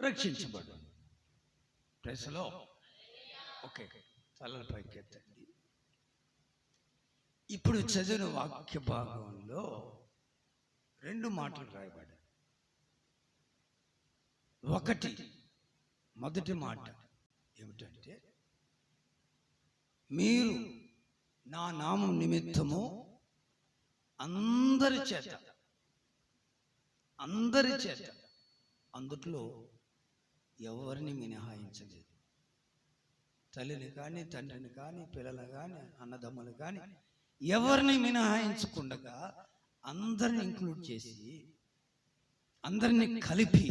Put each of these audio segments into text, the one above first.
రక్షించబడు. ప్రైజ్లో ఓకే, తలల పైకెత్తండి. ఇప్పుడు చదివిన వాక్య భాగంలో 2 మాటలు రాయబడ్డాయి. మొదటి మాట ఏమిటంటే, మీరు నా నామం నిమిత్తము అందరి చేత అందుట్లో ఎవరిని మినహాయించలేదు. తల్లిని కానీ, తండ్రిని కానీ, పిల్లలు కానీ, అన్నదమ్ములు కానీ ఎవరిని మినహాయించకుండా అందరిని ఇంక్లూడ్ చేసి అందరినీ కలిపి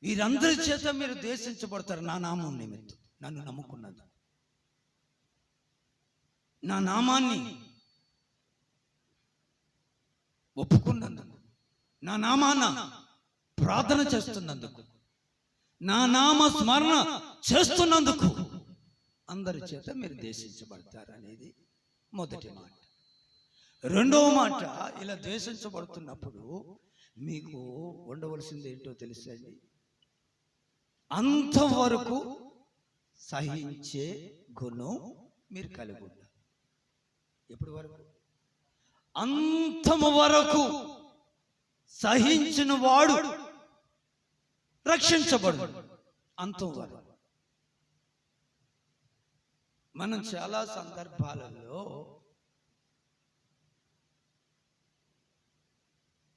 వీరందరి చేత మీరు ద్వేషించబడతారు నా నామం నిమిత్తం. నన్ను నమ్ముకున్నది, నా నామాన్ని ఒప్పుకున్నందుకు, నా నామాన ప్రార్థన చేస్తున్నందుకు, నా నామ స్మరణ చేస్తున్నందుకు అందరి చేత మీరు ద్వేషించబడతారు అనేది మొదటి మాట. రెండవ మాట, ఇలా ద్వేషించబడుతున్నప్పుడు మీకు ఉండవలసింది ఏంటో తెలుసండి. అంతవరకు సహించే గుణం మీరు కలిగి ఉండాలి. ఎప్పటి వరకు? అంతము వరకు సహించిన వాడు రక్షించబడు. అంతం వరకు. మనం చాలా సందర్భాలలో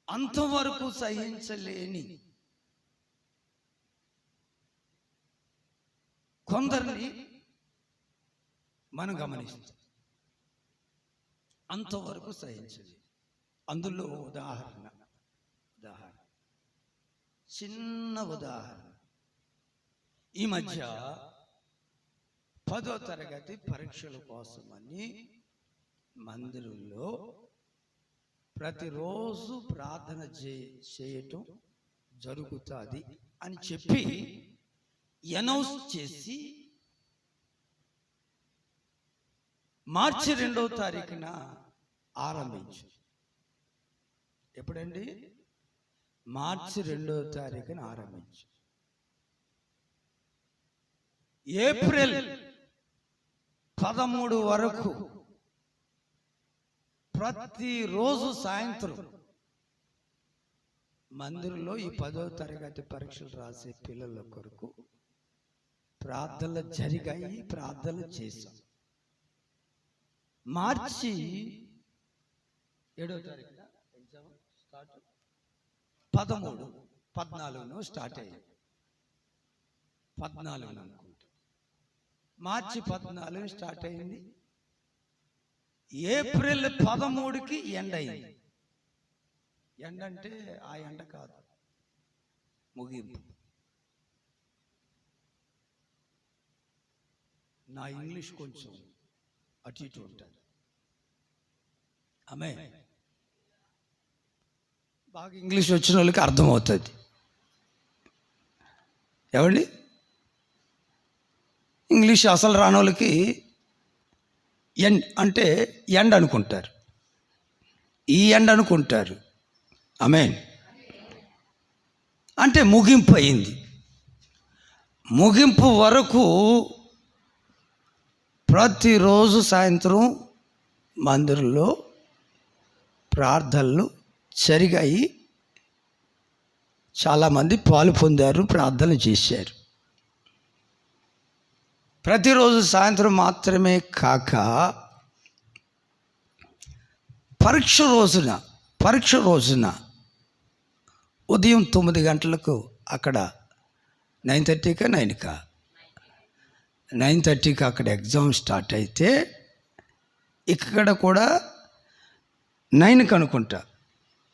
అంతవరకు సహించలేని కొందరిని మనం గమనిస్తాం. అంతవరకు సహించలేదు. అందులో ఉదాహరణ చిన్న ఉదాహరణ. ఈ మధ్య 10వ తరగతి పరీక్షల కోసమని మందిరంలో ప్రతిరోజు ప్రార్థన చేయటం జరుగుతుంది అని చెప్పి అనౌన్స్ చేసి మార్చి 2వ తారీఖున ఆరంభించు. ఎప్పుడండి? మార్చి 2వ తారీఖున ఆరంభించు. ఏప్రిల్ 13 వరకు ప్రతిరోజు సాయంత్రం మందిరంలో ఈ 10వ తరగతి పరీక్షలు రాసే పిల్లల కొరకు ప్రార్థనలు జరిగాయి, ప్రార్థనలు చేశాం. మార్చి 7వ తారీఖున ఎగ్జామ్ స్టార్ట్, 13, 14 స్టార్ట్ అయ్యింది. 14 అనుకుంటా. మార్చి 14 స్టార్ట్ అయింది. ఏప్రిల్ 13కి ఎండ్ అయింది. ఎండ్ అంటే ఆ ఎండ కాదు, ముగింపు. నా ఇంగ్లీష్ కొంచెం అటు ఇటు ఉంటుంది. ఆమె బాగా ఇంగ్లీష్ వచ్చిన వాళ్ళకి అర్థమవుతుంది. ఏమండి? ఇంగ్లీష్ అసలు రాని వాళ్ళకి ఎండ్ అంటే ఎండ్ అనుకుంటారు, ఈ ఎండ్ అనుకుంటారు. ఆమేన్. అంటే ముగింపు అయింది. ముగింపు వరకు ప్రతిరోజు సాయంత్రం మందిరంలో ప్రార్థనలు జరిగాయి. చాలామంది పాలు పొందారు, ప్రార్థనలు చేశారు. ప్రతిరోజు సాయంత్రం మాత్రమే కాక పరీక్ష రోజున ఉదయం 9 గంటలకు అక్కడ 9:30కా 9:30కి అక్కడ ఎగ్జామ్ స్టార్ట్ అయితే ఇక్కడ కూడా 9కి అనుకుంటా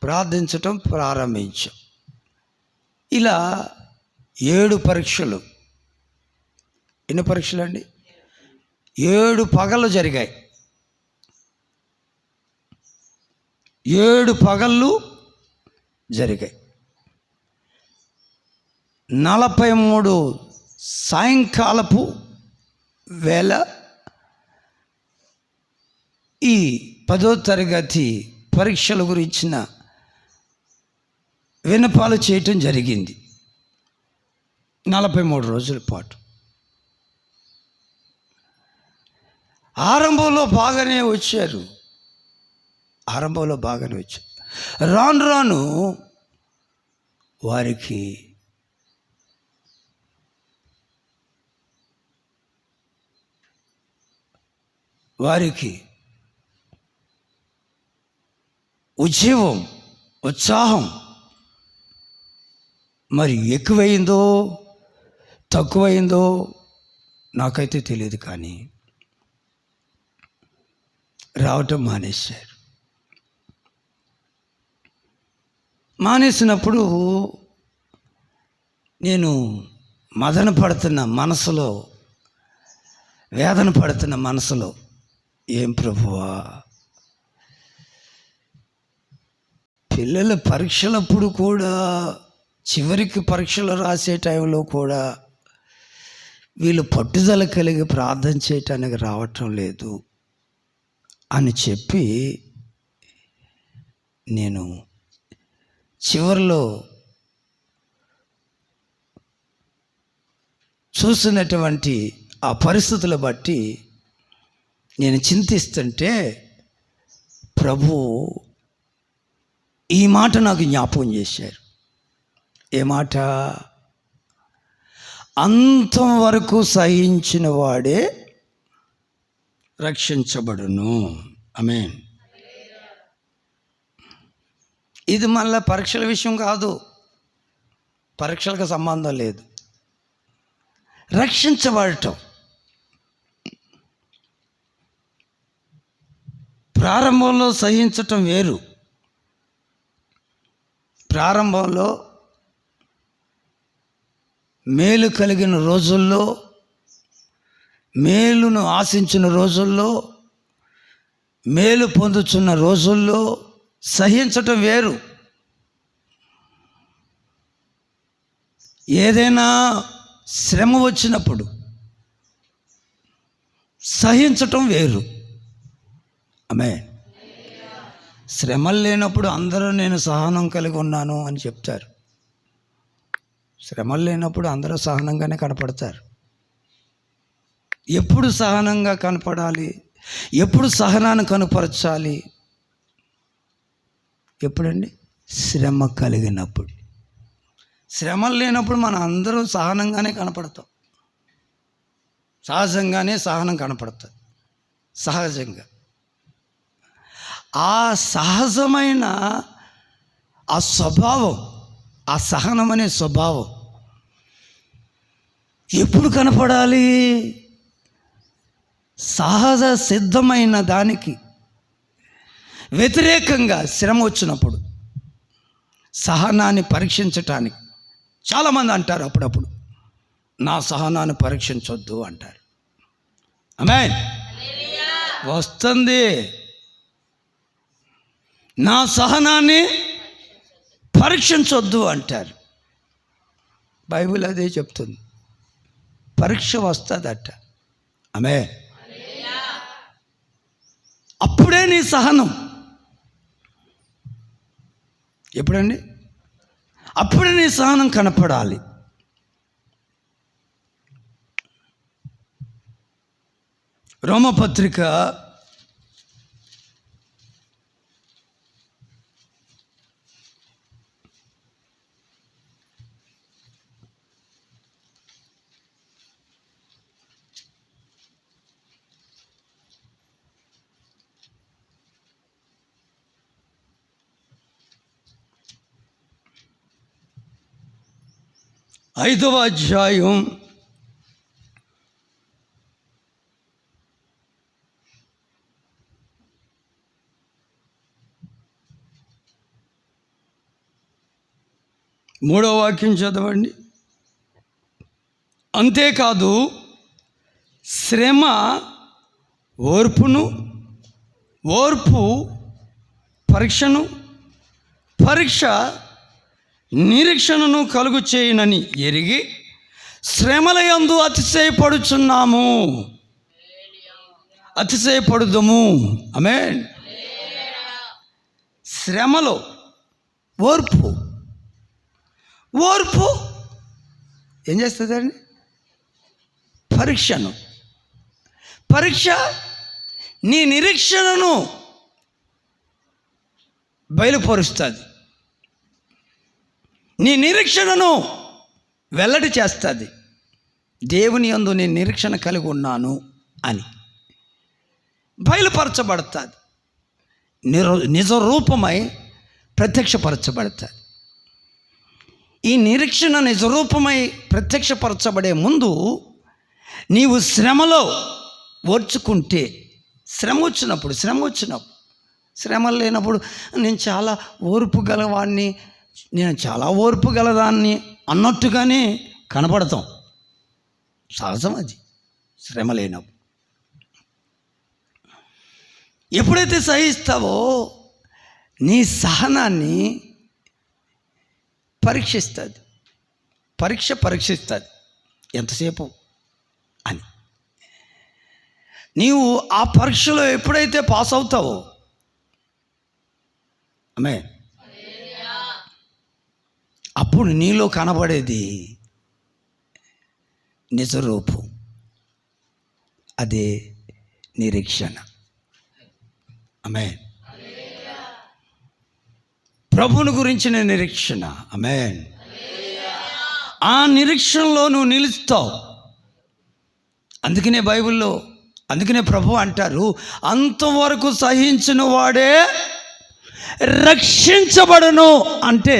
ప్రార్థించటం ప్రారంభించాం. ఇలా 7 పరీక్షలు. ఎన్ని పరీక్షలు అండి? 7 పగళ్ళు జరిగాయి. 7 పగళ్ళు జరిగాయి. 43 సాయంకాలపు వేళ ఈ 10వ తరగతి పరీక్షల గురించిన విన్నపాలు చేయటం జరిగింది 43 రోజుల పాటు. ఆరంభంలో బాగానే వచ్చారు. రాను రాను వారికి ఉద్యమం, ఉత్సాహం మరి ఎక్కువైందో తక్కువైందో నాకైతే తెలియదు, కానీ రావటం మానేసినప్పుడు నేను మదన పడుతున్న మనసులో, వేదన పడుతున్న మనసులో, ఏం ప్రభువా, పిల్లల పరీక్షలప్పుడు కూడా, చివరికి పరీక్షలు రాసే టైంలో కూడా వీళ్ళు పట్టుదల కలిగి ప్రార్థన చేయటానికి రావటం లేదు అని చెప్పి నేను చివరిలో చూసినటువంటి ఆ పరిస్థితులు బట్టి నేను చింతిస్తుంటే ప్రభు ఈ మాట నాకు జ్ఞాపకం చేశారు. ఏ మాట? అంతం వరకు సహించిన వాడే రక్షించబడును. ఆమేన్. ఇది మళ్ళీ పరీక్షల విషయం కాదు, పరీక్షలకు సంబంధం లేదు. రక్షించబడటం, ప్రారంభంలో సహించటం వేరు. ప్రారంభంలో మేలు కలిగిన రోజుల్లో, మేలును ఆశించిన రోజుల్లో, మేలు పొందుతున్న రోజుల్లో సహించటం వేరు. ఏదైనా శ్రమ వచ్చినప్పుడు సహించటం వేరు. ఆమేన్. శ్రమలు లేనప్పుడు అందరూ నేను సహనం కలిగి ఉన్నాను అని చెప్తారు. శ్రమలు లేనప్పుడు అందరూ సహనంగానే కనపడతారు. ఎప్పుడు సహనంగా కనపడాలి, ఎప్పుడు సహనాన్ని కనపరచాలి? ఎప్పుడండి? శ్రమ కలిగినప్పుడు. శ్రమలు లేనప్పుడు మనం అందరూ సహనంగానే కనపడతాం. సహజంగానే సహనం కనపడుతుంది. సహజంగా ఆ సహజమైన ఆ స్వభావం, ఆ సహనం అనే స్వభావం ఎప్పుడు కనపడాలి? సహజ సిద్ధమైన దానికి వ్యతిరేకంగా శ్రమ వచ్చినప్పుడు సహనాన్ని పరీక్షించటానికి. చాలామంది అంటారు అప్పుడప్పుడు, నా సహనాన్ని పరీక్షించొద్దు అంటారు. ఆమేన్. వస్తుంది. నా సహనాన్ని పరీక్షించొద్దు అంటారు. బైబిల్ అదే చెప్తుంది. పరీక్ష వస్తుందట. ఆమేన్. అప్పుడే నీ సహనం. ఎప్పుడండి? అప్పుడే నీ సహనం కనపడాలి. రోమపత్రిక 5వ అధ్యాయం 3వ వాక్యం చదవండి. అంతేకాదు శ్రమ ఓర్పును, ఓర్పు పరీక్షను, పరీక్ష నిరీక్షణను కలుగు చేయునని ఎరిగి శ్రమల యందు అతిశయపడుచున్నాము, అతిశయపడుదుము. ఆమేన్. శ్రమలో ఓర్పు, ఓర్పు ఏం చేస్తుందండి? పరీక్ష నీ నిరీక్షణను బయలుపరుస్తుంది, నీ నిరీక్షణను వెల్లడి చేస్తుంది. దేవుని యందు నేను నిరీక్షణ కలిగి ఉన్నాను అని బయలుపరచబడుతుంది, నిజ రూపమై ప్రత్యక్షపరచబడుతుంది. ఈ నిరీక్షణ నిజరూపమై ప్రత్యక్షపరచబడే ముందు నీవు శ్రమలో ఓర్చుకుంటే, శ్రమలు లేనప్పుడు నేను చాలా ఓర్పు గలవాడిని, నేను చాలా ఓర్పు గలదాన్ని అన్నట్టుగానే కనపడతాం. సహజం అది. శ్రమ లేనప్పుడు ఎప్పుడైతే సహిస్తావో నీ సహనాన్ని పరీక్షిస్తుంది ఎంతసేపు అని. నీవు ఆ పరీక్షలో ఎప్పుడైతే పాస్ అవుతావో అప్పుడు నీలో కనబడేది నిజరూపం, అదే నిరీక్షణ. ఆమేన్. ప్రభువుని గురించిన నిరీక్షణ. ఆమేన్. ఆ నిరీక్షణలో నువ్వు నిలుస్తావు. అందుకనే ప్రభు అంటారు, అంతవరకు సహించిన వాడే రక్షించబడును. అంటే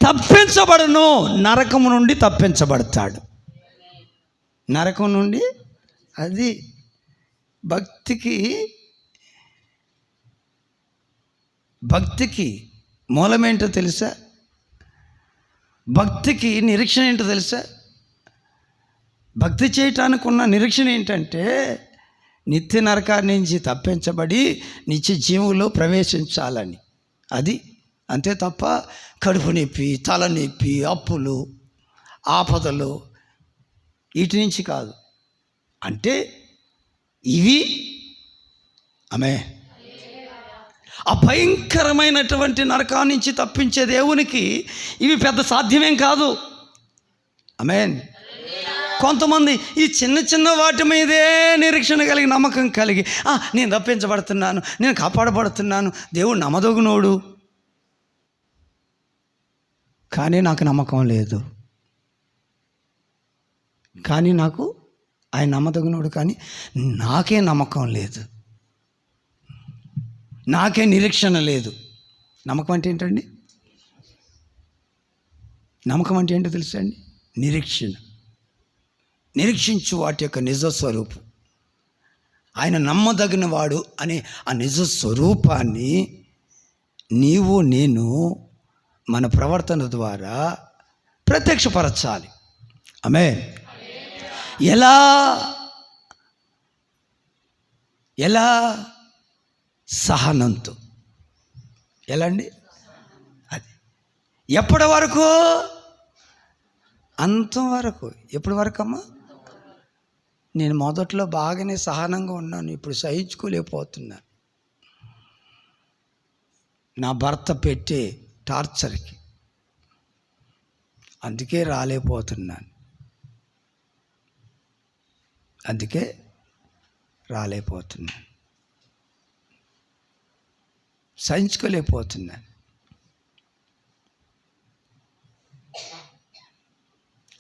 తప్పించబడును, నరకము నుండి తప్పించబడతాడు. నరకం నుండి. అది భక్తికి మూలమేంటో తెలుసా? భక్తికి నిరీక్షణ ఏంటో తెలుసా? భక్తి చేయటానికి ఉన్న నిరీక్షణ ఏంటంటే నిత్య నరకాన్ని నుంచి తప్పించబడి నిత్య జీవంలో ప్రవేశించాలని. అది అంతే తప్ప కడుపు నొప్పి, తలనొప్పి, అప్పులు, ఆపదలు వీటి నుంచి కాదు. అంటే ఇవి ఆ భయంకరమైనటువంటి నరకా నుంచి తప్పించే దేవునికి ఇవి పెద్ద సాధ్యమేం కాదు. ఆమేన్. కొంతమంది ఈ చిన్న వాటి మీదే నిరీక్షణ కలిగి, నమ్మకం కలిగి, నేను తప్పించబడుతున్నాను, నేను కాపాడబడుతున్నాను, దేవుడు నమ్మదగునోడు, కానీ నాకు నమ్మకం లేదు, కానీ నాకు ఆయన నమ్మదగినోడు, కానీ నాకే నమ్మకం లేదు, నాకే నిరీక్షణ లేదు. నమ్మకం అంటే ఏంటండి? నమ్మకం అంటే ఏంటో తెలుసా అండి? నిరీక్షించు వాటి యొక్క నిజ స్వరూపం, ఆయన నమ్మదగిన వాడు అనే ఆ నిజ స్వరూపాన్ని నీవు నేను మన ప్రవర్తన ద్వారా ప్రత్యక్షపరచాలి. ఆమేన్. ఎలా సహనంతో. ఎలా అండి? అది ఎప్పటి వరకు? అంతవరకు. ఎప్పటి వరకు అమ్మా? నేను మొదట్లో బాగానే సహనంగా ఉన్నాను, ఇప్పుడు సహించుకోలేకపోతున్నాను నా భర్త పెట్టే టార్చర్కి, అందుకే రాలేకపోతున్నాను. సహించుకోలేకపోతున్నాను.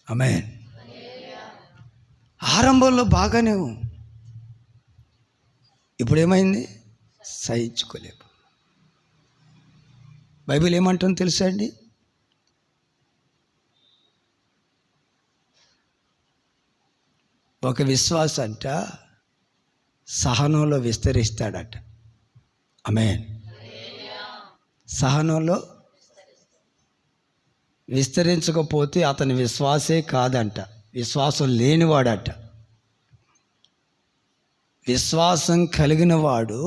ఆమేన్. ఆరంభంలో బాగానే, ఇప్పుడు ఏమైంది? సహించుకోలేము. బైబిల్ ఏమంటుందో తెలుసా అండి? ఒక విశ్వాస అంట సహనంలో విస్తరిస్తాడట. ఆమేన్. సహనంలో విస్తరించకపోతే అతని విశ్వాసే కాదంట, విశ్వాసం లేనివాడట. విశ్వాసం కలిగిన వాడు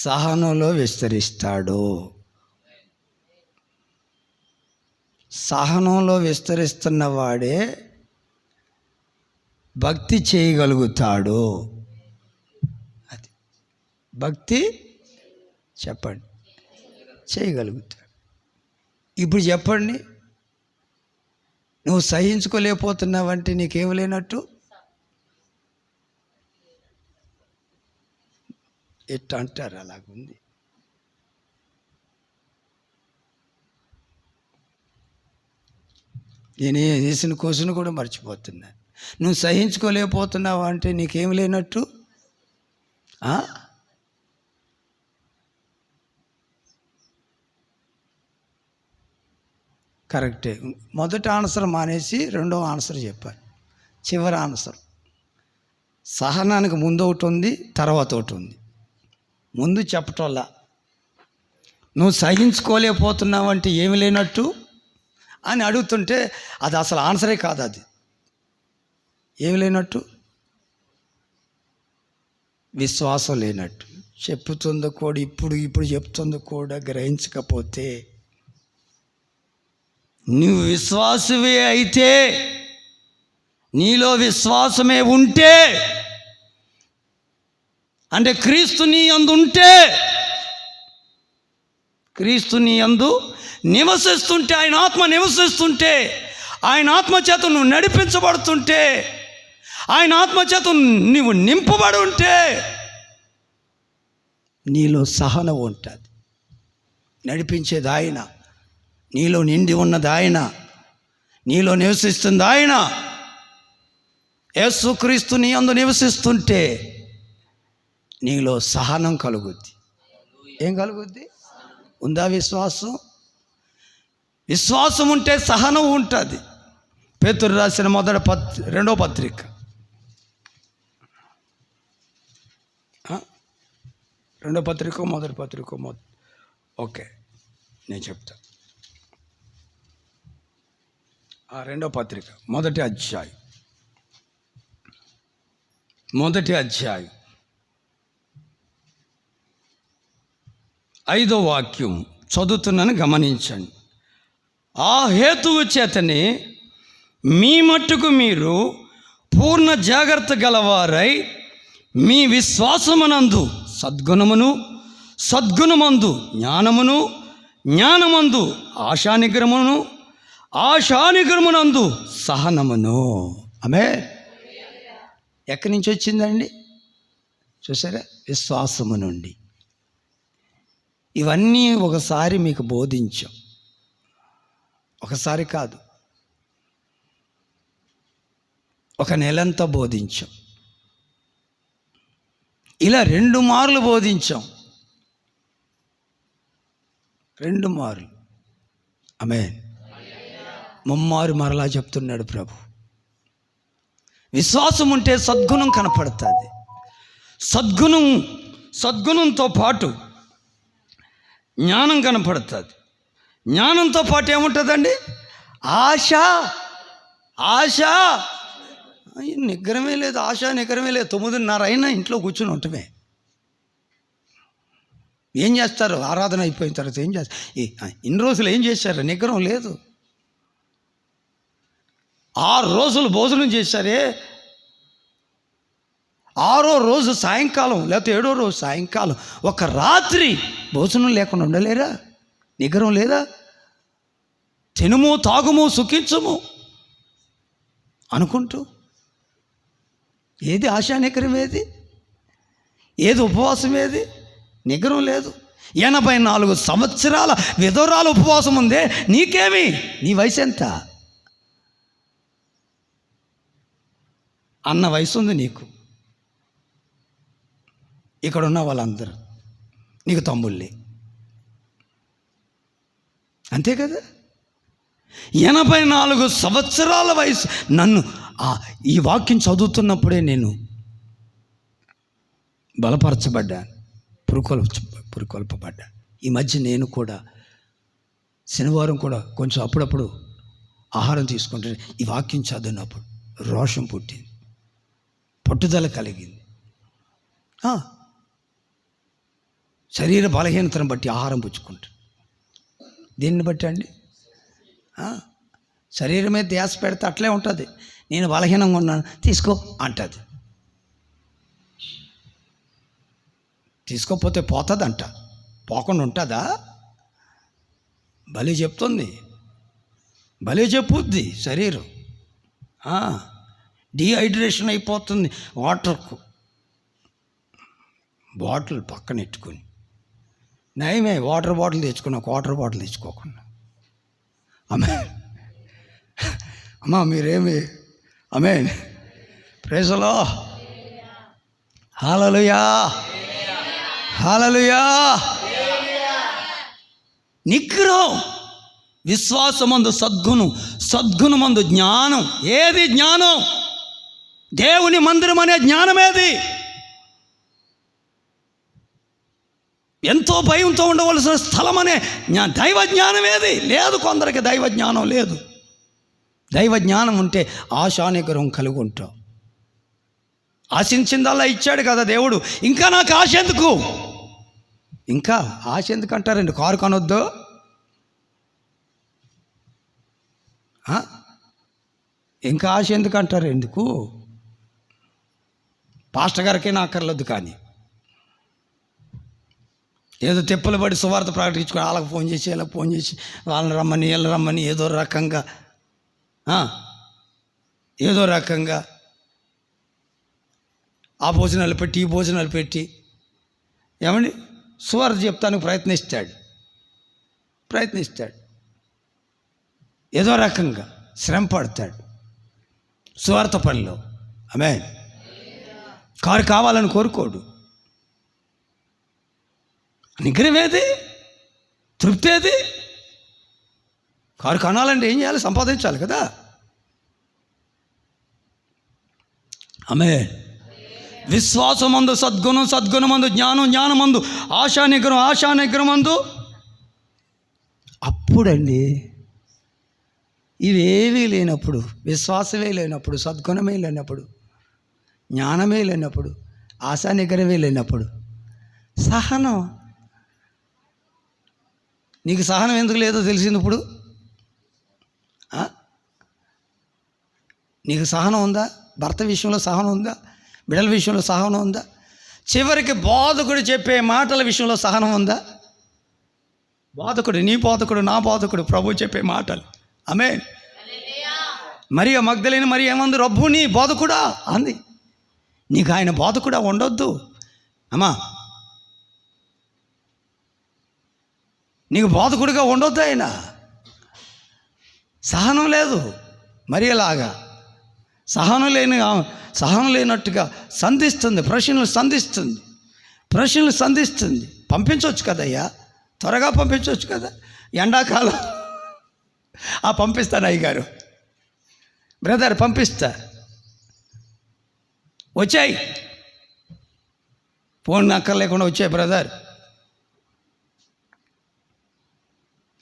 సహనంలో విస్తరిస్తాడు. సహనంలో విస్తరిస్తున్న వాడే భక్తి చేయగలుగుతాడు. అది భక్తి చెప్పండి, చేయగలుగుతాడు. ఇప్పుడు చెప్పండి, నువ్వు సహించుకోలేకపోతున్నావంటే నీకేం లేనట్టు? ఎట్ట అంటారు? అలాగుంది. నేను వేసిన క్వశ్చన్ కూడా మర్చిపోతున్నా. నువ్వు సహించుకోలేకపోతున్నావు అంటే నీకేం లేనట్టు? కరెక్టే. మొదటి ఆన్సర్ మానేసి రెండవ ఆన్సర్ చెప్పాను. చివరి ఆన్సర్, సహనానికి ముందు ఒకటి ఉంది, తర్వాత ఒకటి ఉంది. ముందు చెప్పటోల్లా నువ్వు సహించుకోలేకపోతున్నావు అంటే ఏమి లేనట్టు అని అడుగుతుంటే అది అసలు ఆన్సరే కాదు. అది ఏమి లేనట్టు? విశ్వాసం లేనట్టు. చెప్పుతుంది కూడా ఇప్పుడు చెప్తుంది కూడా గ్రహించకపోతే, నువ్వు విశ్వాసమే అయితే, నీలో విశ్వాసమే ఉంటే, అంటే క్రీస్తు నీ యందు ఉంటే, క్రీస్తు నీ యందు నివసిస్తుంటే, ఆయన ఆత్మ నివసిస్తుంటే, ఆయన ఆత్మ చేత నువ్వు నడిపించబడుతుంటే, ఆయన ఆత్మ చేత నువ్వు నింపబడి ఉంటే నీలో సహనం ఉంటుంది. నడిపించేది ఆయన, నీలో నిండి ఉన్నది ఆయన, నీలో నివసిస్తుంది ఆయన. యేసుక్రీస్తు నీ యందు నివసిస్తుంటే నీలో సహనం కలుగుద్ది. ఏం కలుగుద్ది? ఉందా విశ్వాసం? విశ్వాసం ఉంటే సహనం ఉంటుంది. పేతురు రాసిన రెండో పత్రిక, మొదటి పత్రిక ఓకే, నేను చెప్తా. రెండో పత్రిక మొదటి అధ్యాయం 5వ వాక్యం చదువుతున్నాను, గమనించండి. ఆ హేతువు చేతనే మీ మట్టుకు మీరు పూర్ణ జాగ్రత్త గలవారై మీ విశ్వాసమునందు సద్గుణమందు జ్ఞానమును, జ్ఞానమందు ఆశానిగ్రహమునందు సహనమును. ఆమేన్. ఎక్కడి నుంచి వచ్చిందండి? చూసారా? విశ్వాసము నుండి. ఇవన్నీ ఒకసారి మీకు బోధించాం. ఒకసారి కాదు, ఒక నెలంతా బోధించాం. ఇలా 2 మార్లు బోధించాం. 2 మార్లు. ఆమేన్. ముమ్మారు మరలా చెప్తున్నాడు ప్రభు. విశ్వాసం ఉంటే సద్గుణం కనపడుతుంది. సద్గుణంతో పాటు జ్ఞానం కనపడుతుంది. జ్ఞానంతో పాటు ఏముంటుందండి? ఆశ. నిగ్రహమే లేదు, నిగ్రహమే లేదు. 9:30 అయినా ఇంట్లో కూర్చుని ఉంటమే. ఏం చేస్తారు? ఆరాధన అయిపోయిన తర్వాత ఏం చేస్తారు? ఇన్ని రోజులు ఏం చేశారు? నిగ్రహం లేదు. 6 రోజులు భోజనం చేశారే, 6వ రోజు సాయంకాలం లేకపోతే 7వ రోజు సాయంకాలం ఒక రాత్రి భోజనం లేకుండా ఉండలేరా? నిగ్రహం లేదా? తినుము, తాగుము, సుఖించుము అనుకుంటూ. ఏది నిగ్రహం? ఏది ఉపవాసం? నిగ్రహం లేదు. 84 సంవత్సరాల విధవరాలు ఉపవాసం ఉందే. నీకేమి? నీ వయసు ఎంత? అన్న వయసు ఉంది నీకు. ఇక్కడ ఉన్న వాళ్ళందరూ నీకు తమ్ముళ్ళే, అంతే కదా? 84 సంవత్సరాల వయసు. నన్ను ఈ వాక్యం చదువుతున్నప్పుడే నేను బలపరచబడ్డాను, పురుకొల్పబడ్డాను. ఈ మధ్య నేను కూడా శనివారం కూడా కొంచెం అప్పుడప్పుడు ఆహారం తీసుకుంటే ఈ వాక్యం చదివినప్పుడు రోషం పుట్టింది, పట్టుదల కలిగింది. శరీర బలహీనతను బట్టి ఆహారం పుచ్చుకుంటాను. దీన్ని బట్టి అండి, శరీరం మీద ధ్యాస పెడితే అట్లే ఉంటుంది. నేను బలహీనంగా ఉన్నాను, తీసుకో అంటుంది. తీసుకోకపోతే పోతుందంట, పోకుండా ఉంటుందా? భలే చెప్తుంది, భలే చెప్పుద్ది శరీరం. డీహైడ్రేషన్ అయిపోతుంది. వాటర్కు బాటిల్ పక్కన ఎట్టుకొని, నయమే వాటర్ బాటిల్ తెచ్చుకున్నా, వాటర్ బాటిల్ తెచ్చుకోకుండా. అమ్మా మీరేమి ప్రైజ్ ది లార్డ్, హల్లెలూయా, హల్లెలూయా. నిగ్రహం, విశ్వాసమందు సద్గుణం, సద్గుణమందు జ్ఞానం. ఏది జ్ఞానం? దేవుని మందిరం అనే జ్ఞానం ఏది? ఎంతో భయంతో ఉండవలసిన స్థలం అనే దైవ జ్ఞానం ఏది? లేదు. కొందరికి దైవ జ్ఞానం లేదు. దైవ జ్ఞానం ఉంటే ఆశానిగ్రహం కలిగి ఉంటాం. ఆశించిందల్లా ఇచ్చాడు కదా దేవుడు, ఇంకా నాకు ఆశ ఎందుకు? ఇంకా ఆశ ఎందుకు అంటారండి? కారు కొనొద్దు, ఇంకా ఆశ ఎందుకు అంటారు? ఎందుకు? పాస్టర్ గారికి నా అక్కర్లేదు, కానీ ఏదో తిప్పలు పడి సువార్త ప్రకటించుకొని వాళ్ళకి ఫోన్ చేసి ఇలా ఫోన్ చేసి వాళ్ళని రమ్మని వీళ్ళని రమ్మని ఏదో రకంగా ఆ భోజనాలు పెట్టి ఈ భోజనాలు పెట్టి ఏమండి సువార్త చెప్తానికి ప్రయత్నిస్తాడు. ఏదో రకంగా శ్రమ పడతాడు సువార్త పనిలో. ఆమేన్. కారు కావాలని కోరుకోడు. నిగ్రహం ఏది? తృప్తి ఏది? కారు కొనాలంటే ఏం చేయాలి? సంపాదించాలి కదా. ఆమేన్. విశ్వాసమందు సద్గుణం, సద్గుణమందు జ్ఞానం, జ్ఞానమందు ఆశానిగ్రహం, ఆశానిగ్రహమందు. అప్పుడండి ఇవేవీ లేనప్పుడు, విశ్వాసమే లేనప్పుడు, సద్గుణమే లేనప్పుడు, జ్ఞానమే లేనప్పుడు, ఆశానిగ్రహమే లేనప్పుడు, సహనం. నీకు సహనం ఎందుకు లేదో తెలిసింది ఇప్పుడు. నీకు సహనం ఉందా? భర్త విషయంలో సహనం ఉందా? బిడ్డల విషయంలో సహనం ఉందా? చివరికి బోధకుడు చెప్పే మాటల విషయంలో సహనం ఉందా? బోధకుడు, నీ బోధకుడు, నా బోధకుడు, ప్రభు చెప్పే మాటలు. ఆమేన్. మరియ మగ్దలేని మరి ఏమంది? రబ్బు నీ బోధకుడా అంది. నీకు ఆయన బోధకుడా ఉండొద్దు అమ్మా, నీకు బోధకుడిగా ఉండొద్దు ఆయన. సహనం లేదు మరియలాగా. సహనం లేనట్టుగా సంధిస్తుంది, ప్రశ్నలు సంధిస్తుంది. పంపించవచ్చు కదయ్యా, త్వరగా పంపించవచ్చు కదా. ఎండాకాలం పంపిస్తాను అయ్యగారు, బ్రదర్ పంపిస్తా, వచ్చాయి, ఫోన్ అక్కర్లేకుండా వచ్చాయి బ్రదర్.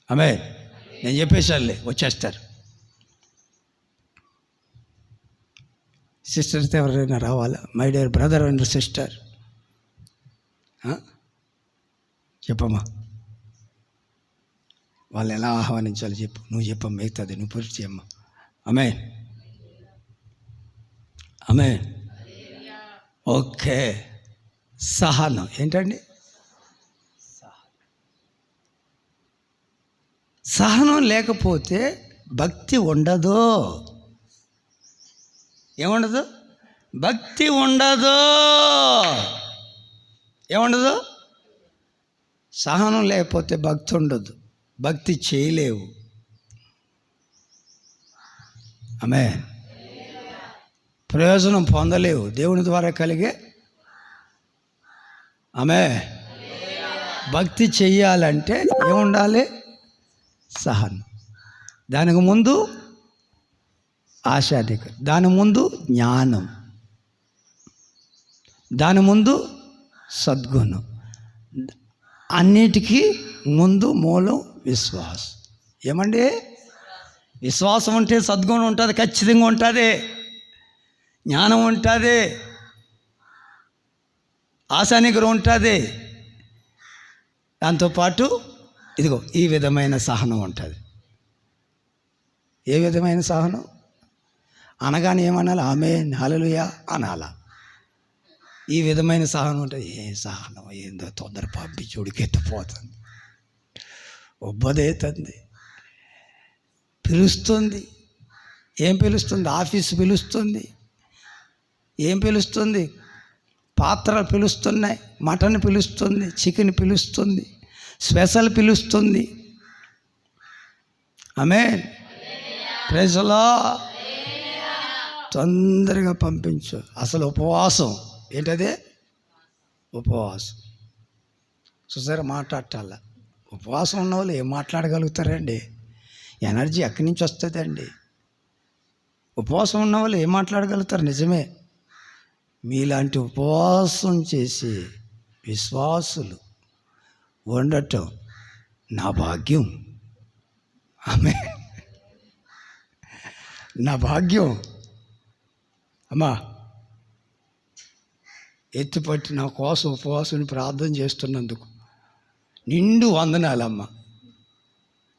ఆమేన్. నేను చెప్పేసానులే, వచ్చేస్తారు. సిస్టర్స్ ఎవరైనా రావాలా? My dear brother and sister, చెప్పమ్మా, వాళ్ళు ఎలా ఆహ్వానించాలో చెప్పు. నువ్వు చెప్పమ్మా, మిగతాది నువ్వు పూర్తి చేయమ్మా. ఆమేన్, ఆమేన్. ఓకే. సహనం ఏంటండి? సహనం లేకపోతే భక్తి ఉండదు. ఏముండదు? భక్తి ఉండదు. ఏముండదు? సహనం లేకపోతే భక్తి ఉండదు. భక్తి చేయలేవు. ఆమేన్. ప్రయోజనం పొందలేవు దేవుని ద్వారా కలిగే. ఆమేన్. భక్తి చెయ్యాలంటే ఏముండాలి? సహనం. దానికి ముందు ఆశానిగ్రహం, దాని ముందు జ్ఞానం, దాని ముందు సద్గుణం, అన్నిటికీ ముందు మూలం విశ్వాసం. ఏమండి? విశ్వాసం ఉంటే సద్గుణం ఉంటుంది, ఖచ్చితంగా ఉంటుంది, జ్ఞానం ఉంటుంది, ఆశానిగ్రహం ఉంటుంది. దాంతోపాటు ఇదిగో ఈ విధమైన సహనం ఉంటుంది. ఏ విధమైన సహనం అనగానే ఏమనాలి? ఆమేన్, హల్లెలూయా అనాలా. ఈ విధమైన సహనం ఉంటుంది. ఏ సహనం ఏందో, తొందర పంపించి ఉడికెత్తిపోతుంది. ఉబ్బదేతుంది, పిలుస్తుంది. ఏం పిలుస్తుంది? ఆఫీసు పిలుస్తుంది. ఏం పిలుస్తుంది? పాత్రలు పిలుస్తున్నాయి, మటన్ పిలుస్తుంది, చికెన్ పిలుస్తుంది, స్పెషల్ పిలుస్తుంది. ఆమేన్. Praise the lord. తొందరగా పంపించు. అసలు ఉపవాసం ఏంటదే? ఉపవాసం. చూసారా, మాట్లాడాల. ఉపవాసం ఉన్న వాళ్ళు ఏం మాట్లాడగలుగుతారండి? ఎనర్జీ ఎక్కడి నుంచి వస్తుందండి? ఉపవాసం ఉన్న వాళ్ళు ఏం మాట్లాడగలుగుతారు? నిజమే. మీలాంటి ఉపవాసం చేసి విశ్వాసులు ఉండటం నా భాగ్యం. ఆమె నా భాగ్యం. అమ్మా, ఎత్తుపట్టి నా కోసం ఉపవాసం ప్రార్థన చేస్తున్నందుకు నిండు వందనాలమ్మ.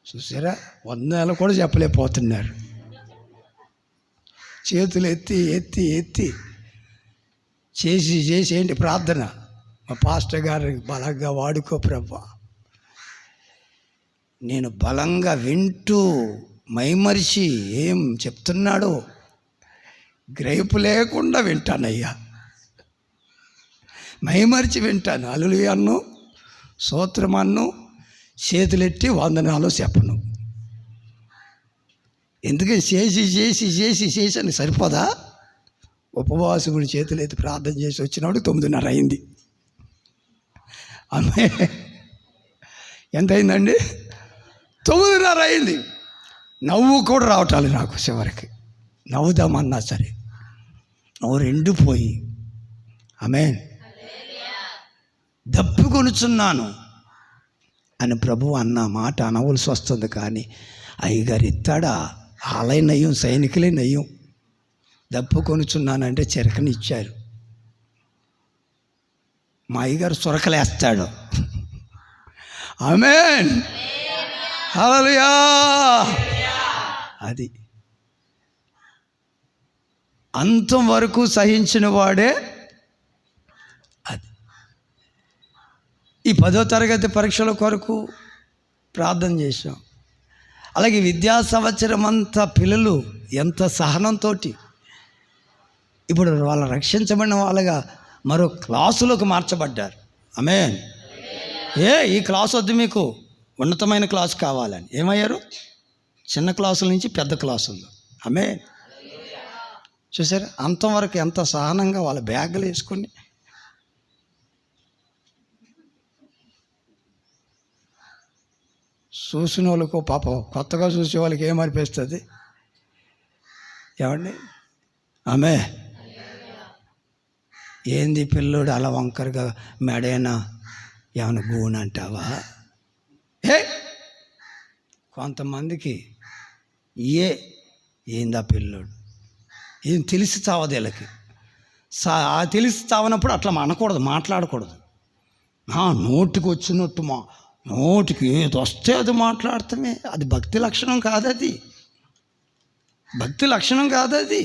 చూసారా, వందనాలు కూడా చెప్పలేకపోతున్నారు. చేతులు ఎత్తి ఎత్తి ఎత్తి చేసి చేసి ఏంటి ప్రార్థన? మా పాస్టర్ గారికి బలంగా వాడుకో ప్రభా. నేను బలంగా వింటూ మైమరిచి ఏం చెప్తున్నాడో గ్రహింపు లేకుండా వింటానయ్యా. మైమరిచి వింటాను. హల్లెలూయా, స్తోత్రమన్ను, చేతులెట్టి వందనాలు చెప్పను. ఎందుకని చేసి చేసి చేసి చేసి అని సరిపోదా? ఉపవాసముని చేతులెత్తి ప్రార్థన చేసి వచ్చినప్పుడు 9:30 అయింది. ఆమె ఎంత అయిందండి? 9:30 అయింది. నవ్వు కూడా రావటాలి నాకు. చివరికి నవ్వుదామన్నా సరే నవ్వు ఎండిపోయి ఆమేన్ దప్పుకొనుచున్నాను అని ప్రభు అన్న మాట అనవలసి వస్తుంది. కానీ అయ్యగారు ఇస్తాడా? ఆలయ నయ్యం, సైనికులే నయ్యం. దప్పుకొనుచున్నానంటే చెరకనిచ్చారు. మా అయ్యగారు సొరకలేస్తాడు. ఆమేన్. హల్లెలూయా. అది అంతం వరకు సహించిన వాడే. అది ఈ 10వ తరగతి పరీక్షల కొరకు ప్రార్థన చేశాం. అలాగే విద్యా సంవత్సరం అంతా పిల్లలు ఎంత సహనంతో ఇప్పుడు వాళ్ళు రక్షించబడిన వాళ్ళగా మరో క్లాసులోకి మార్చబడ్డారు. ఆమేన్. ఈ క్లాస్ వద్దు, మీకు ఉన్నతమైన క్లాసు కావాలని ఏమయ్యారు? చిన్న క్లాసుల నుంచి పెద్ద క్లాసుల్లో. ఆమేన్. చూసారా, అంతవరకు ఎంత సహనంగా వాళ్ళ బ్యాగులు వేసుకొని చూసిన వాళ్ళకు పాపం, కొత్తగా చూసే వాళ్ళకి ఏమనిపిస్తుంది? ఏమండి? ఆమె ఏంది పిల్లోడు అలా వంకరగా మెడైనా ఏమైనా గూని అంటావా? కొంతమందికి ఏందా పిల్లోడు, ఏం తెలిసి చావదు వీళ్ళకి. తెలిసి చావనప్పుడు అట్లా అనకూడదు, మాట్లాడకూడదు. నోటికి వచ్చినట్టు నోటికి ఏది వస్తే అది మాట్లాడతామే. అది భక్తి లక్షణం కాదు. అది భక్తి లక్షణం కాదు. అది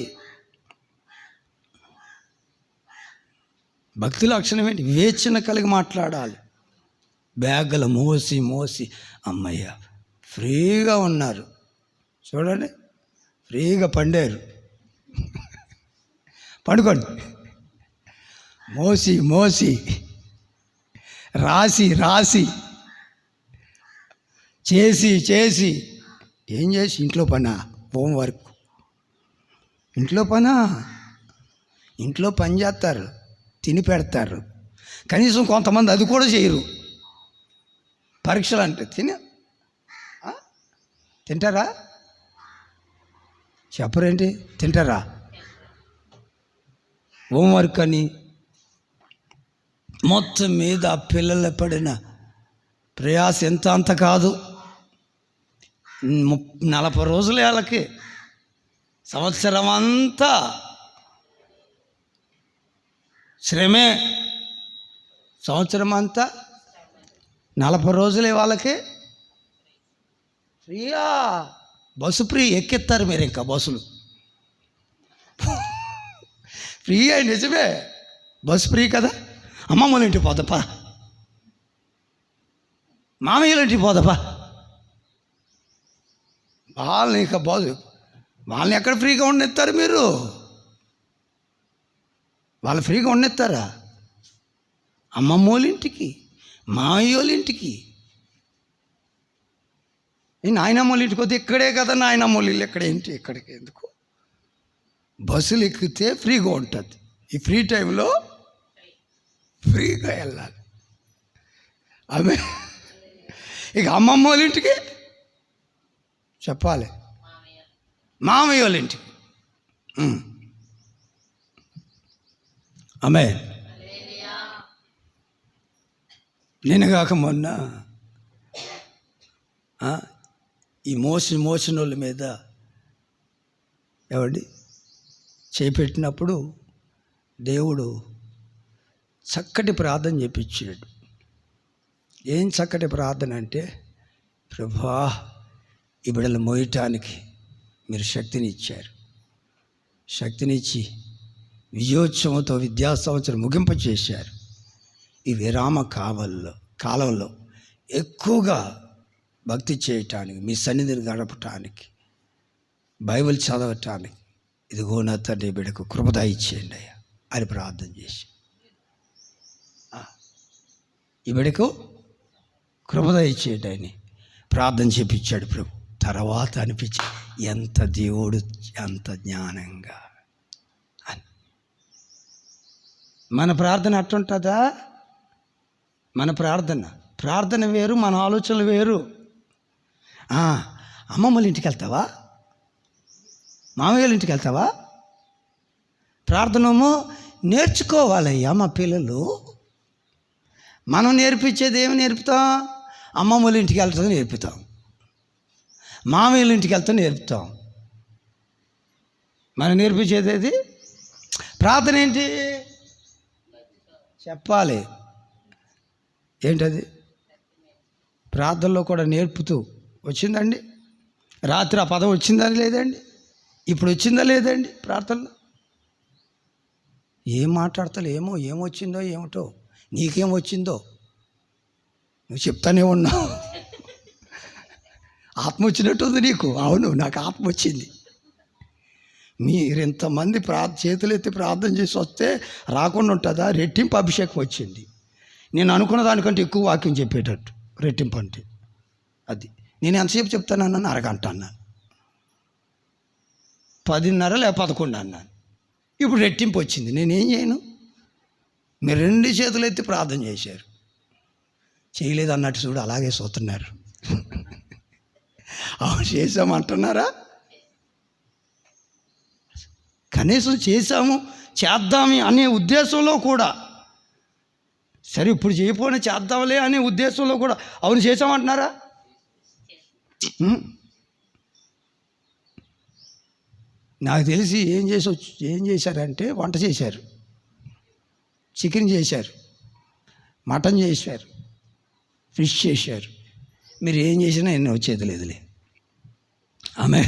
భక్తి లక్షణం ఏంటి? వివేచన కలిగి మాట్లాడాలి. బ్యాగులు మోసి మోసి అమ్మయ్య ఫ్రీగా ఉన్నారు. చూడండి, ఫ్రీగా పండారు. పండుకోండి. మోసి మోసి రాసి రాసి చేసి చేసి ఏం చేసి ఇంట్లో పనా? హోంవర్క్. ఇంట్లో పనా? ఇంట్లో పని చేస్తారు, తిని పెడతారు. కనీసం కొంతమంది అది కూడా చేయరు. పరీక్షలు అంటే తింటారా? చెప్పరేంటి? తింటారా? హోంవర్క్ అని మొత్తం మీద పిల్లలు పడిన ప్రయాస ఎంత అంత కాదు. 40 రోజులు వాళ్ళకి, సంవత్సరం అంతా శ్రమే. సంవత్సరం అంతా 40 రోజులే వాళ్ళకి ఫ్రీయా. బస్సు ఫ్రీ ఎక్కిస్తారు మీరు. ఇంకా బస్సులు ఫ్రీ. నిజమే, బస్సు ఫ్రీ కదా. అమ్మమ్మల ఇంటికి పోదప్పా, మామయ్యల ఇంటికి పోదప్పా, వాళ్ళని ఇక బాగు వాళ్ళని ఎక్కడ ఫ్రీగా ఉండెత్తారు మీరు? వాళ్ళు ఫ్రీగా ఉండెత్తారా? అమ్మమ్మ వాళ్ళ ఇంటికి, మామయ్య వాళ్ళ ఇంటికి, నాయనమ్మ వాళ్ళ ఇంటికి వస్తే ఇక్కడే కదా నాయనమ్మ వాళ్ళ ఇల్లు, ఎక్కడేంటి ఇక్కడికి ఎందుకు? బస్సులు ఎక్కితే ఫ్రీగా ఉంటుంది. ఈ ఫ్రీ టైంలో ఫ్రీగా వెళ్ళాలి. ఆమె ఇక అమ్మమ్మ వాళ్ళ ఇంటికి చెప్పాలి, మామయ్య వాళ్ళ ఇంటికి. ఆమె నేను కాక మొన్న ఈ మోసిన వాళ్ళ మీద ఏమండి చేపెట్టినప్పుడు దేవుడు చక్కటి ప్రార్థన చేపించాడు. ఏం చక్కటి ప్రార్థన అంటే, ప్రభా ఈ బిడ్డలు మోయటానికి మీరు శక్తిని ఇచ్చారు. శక్తినిచ్చి విజయోత్సవంతో విద్యా సంవత్సరం ముగింప చేశారు. ఈ విరామ కాలంలో ఎక్కువగా భక్తి చేయటానికి, మీ సన్నిధిని గడపటానికి, బైబిల్ చదవటానికి ఇదిగో నా తండ్రి బిడ్డకు కృప ఇచ్చేయండి అయ్యా అని ప్రార్థన చేసి, ఈ బిడ్డకు కృప ఇచ్చేయండి అని ప్రార్థన చేపించాడు ప్రభు. తర్వాత అనిపించి ఎంత దేవుడు ఎంత జ్ఞానంగా అని. మన ప్రార్థన అట్టుంటుందా? మన ప్రార్థన వేరు, మన ఆలోచనలు వేరు. అమ్మమ్మల ఇంటికి వెళ్తావా? మామయ్యల ఇంటికి వెళ్తావా? ప్రార్థనము నేర్చుకోవాలయ్యా మా పిల్లలు. మనం నేర్పించేది ఏమి నేర్పుతాం? అమ్మమ్మల ఇంటికి వెళ్తాం నేర్పుతాం, మామయ్యల ఇంటికి వెళ్తాం నేర్పుతాం. మనం నేర్పించేది ఏది? ప్రార్థన ఏంటి చెప్పాలి. ఏంటది? ప్రార్థనలో కూడా నేర్పుతూ వచ్చిందండి. రాత్రి ఆ పదం వచ్చిందా లేదండి? ఇప్పుడు వచ్చిందా లేదండి? ప్రార్థనలో ఏం మాట్లాడతావు? ఏమొచ్చిందో ఏమిటో, నీకేమొచ్చిందో నువ్వు చెప్తానే ఉన్నావు. ఆత్మ వచ్చినట్టుంది నీకు. అవును, నాకు ఆత్మ వచ్చింది. మీరు ఇంతమంది చేతులెత్తి ప్రార్థన చేసి వస్తే రాకుండా ఉంటుందా? రెట్టింపు అభిషేకం వచ్చింది. నేను అనుకున్న దానికంటే ఎక్కువ వాక్యం చెప్పేటట్టు రెట్టింపు అంటే అది. నేను ఎంతసేపు చెప్తానన్నాను? అరగంట అన్నాను, 10:30 లేక 11 అన్నాను. ఇప్పుడు రెట్టింపు వచ్చింది. నేనేం చేయను? మీరు 2 చేతులు ఎత్తి ప్రార్థన చేశారు. చేయలేదు అన్నట్టు చూడు అలాగే చూస్తున్నారు. అవును చేసామంటున్నారా? కనీసం చేశాము చేద్దాము అనే ఉద్దేశంలో కూడా, సరే ఇప్పుడు చేయకపోయినా చేద్దాంలే అనే ఉద్దేశంలో కూడా అవును చేసామంటున్నారా? నాకు తెలిసి ఏం చేశారంటే వంట చేశారు, చికెన్ చేశారు, మటన్ చేశారు, ఫిష్ చేశారు. మీరు ఏం చేసినా ఎన్నో వచ్చేది లేదులే. ఆమె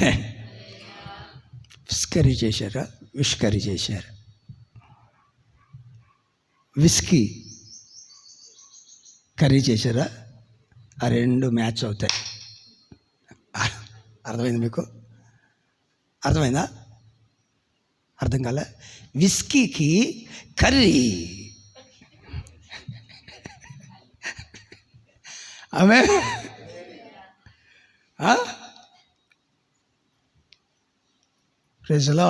ఫిష్ కర్రీ చేశారా? ఫిష్ కర్రీ చేశారు. విస్కీ కర్రీ చేశారా? ఆ 2 మ్యాచ్ అవుతాయి. అర్థమైంది మీకు? అర్థమైందా? అర్థం కాలే? విస్కీకి కర్రీ. ఆమె ప్రైజ్లో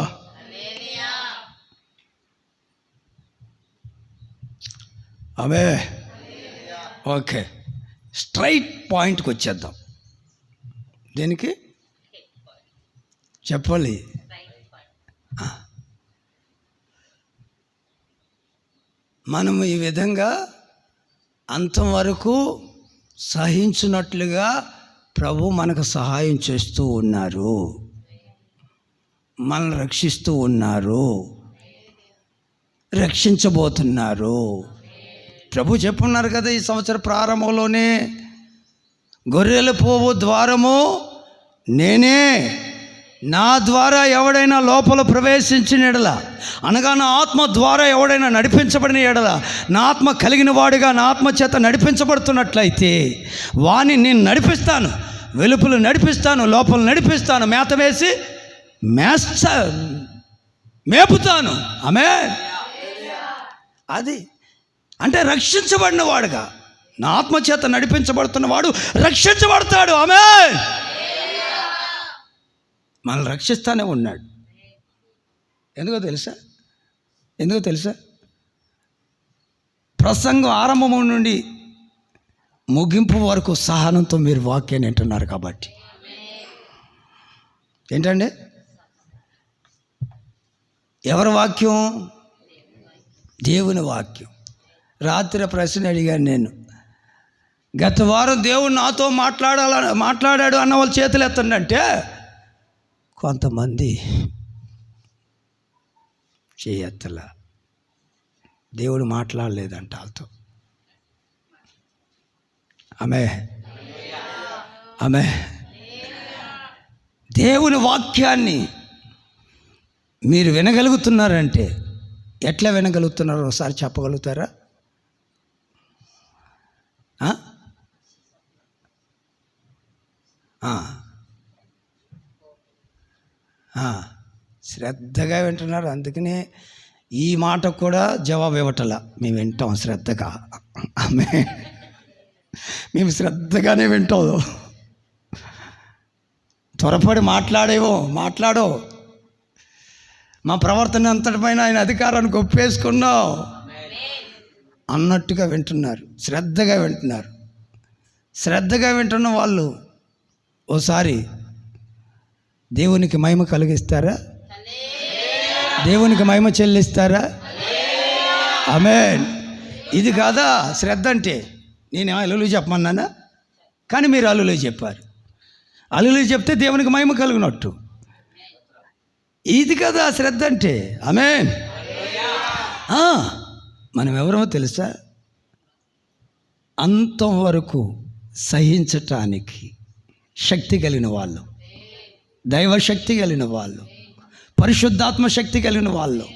ఆమె. ఓకే, స్ట్రైట్ పాయింట్కి వచ్చేద్దాం. దేనికి చెప్పాలి? మనము ఈ విధంగా అంతవరకు సహించినట్లుగా ప్రభు మనకు సహాయం చేస్తూ ఉన్నారు, మనల్ని రక్షిస్తూ ఉన్నారు, రక్షించబోతున్నారు. ప్రభు చెప్పున్నారు కదా ఈ సంవత్సర ప్రారంభంలోనే, గొర్రెల పోవు ద్వారము నేనే, నా ద్వారా ఎవడైనా లోపల ప్రవేశించిన ఎడల, అనగా నా ఆత్మ ద్వారా ఎవడైనా నడిపించబడిన ఎడల, నా ఆత్మ కలిగిన వాడిగా నా ఆత్మ చేత నడిపించబడుతున్నట్లయితే వాణ్ణి నేను నడిపిస్తాను. వెలుపల నడిపిస్తాను, లోపల నడిపిస్తాను, మేత వేసి మేపుతాను. ఆమేన్. అది అంటే రక్షించబడిన వాడుగా, నా ఆత్మచేత నడిపించబడుతున్నవాడు రక్షించబడతాడు. ఆమేన్. మనల్ని రక్షిస్తానే ఉన్నాడు. ఎందుకో తెలుసా ప్రసంగం ఆరంభం నుండి ముగింపు వరకు సహనంతో మీరు వాక్యాన్ని వింటున్నారు కాబట్టి. ఏంటండి? ఎవరి వాక్యం? దేవుని వాక్యం. రాత్రి ప్రశ్న అడిగాను నేను, గత వారం దేవుడు నాతో మాట్లాడాడు అన్న వాళ్ళు చేతులు ఎత్తండి అంటే కొంతమంది చేయత్తలా. దేవుడు మాట్లాడలేదంట వాళ్ళతో. ఆమె దేవుని వాక్యాన్ని మీరు వినగలుగుతున్నారంటే ఎట్లా వినగలుగుతున్నారో ఒకసారి చెప్పగలుగుతారా? శ్రద్ధగా వింటున్నారు. అందుకనే ఈ మాట కూడా జవాబు ఇవ్వటలా. మేము వింటాం శ్రద్ధగా. మేము శ్రద్ధగానే వింటాం. త్వరపడి మాట్లాడో మా ప్రవర్తన అంతటిపైన ఆయన అధికారాన్ని ఒప్పేసుకున్నాం అన్నట్టుగా వింటున్నారు. శ్రద్ధగా వింటున్నారు. శ్రద్ధగా వింటున్న వాళ్ళు ఓసారి దేవునికి మహిమ కలిగిస్తారా? దేవునికి మహిమ చెల్లిస్తారా? ఆమేన్. ఇది కాదా శ్రద్ధ అంటే? నేను అల్లులు చెప్పమన్నానా? కానీ మీరు అల్లులు చెప్పారు. అల్లులు చెప్తే దేవునికి మహిమ కలిగినట్టు. ఇది కదా శ్రద్ధ అంటే. ఆమేన్. మనం ఎవరో తెలుసా? అంతవరకు సహించటానికి శక్తి కలిగిన వాళ్ళు, దైవశక్తి కలిగిన వాళ్ళు, పరిశుద్ధాత్మ శక్తి కలిగిన వాళ్ళు,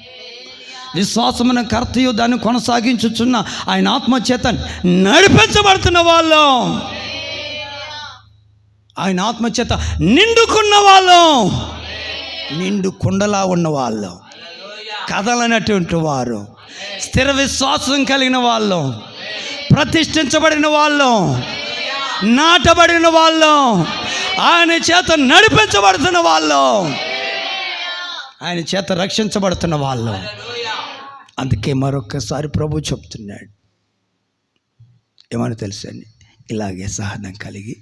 విశ్వాసమున కర్తయు దాన్ని కొనసాగించుచున్న ఆయన ఆత్మచేత నడిపించబడుతున్న వాళ్ళు, ఆయన ఆత్మచేత నిండుకున్న వాళ్ళు, నిండు కుండలా ఉన్నవాళ్ళు, కదలనటువంటి వారు, స్థిర విశ్వాసం కలిగిన వాళ్ళు, ప్రతిష్ఠించబడిన వాళ్ళు, నాటబడిన వాళ్ళు, ఆయన చేత నడిపించబడుతున్న వాళ్ళు, ఆయన చేత రక్షించబడుతున్న వాళ్ళు. అందుకే మరొకసారి ప్రభు చెప్తున్నాడు ఏమని తెలుసండి? ఇలాగే సహనం కలిగి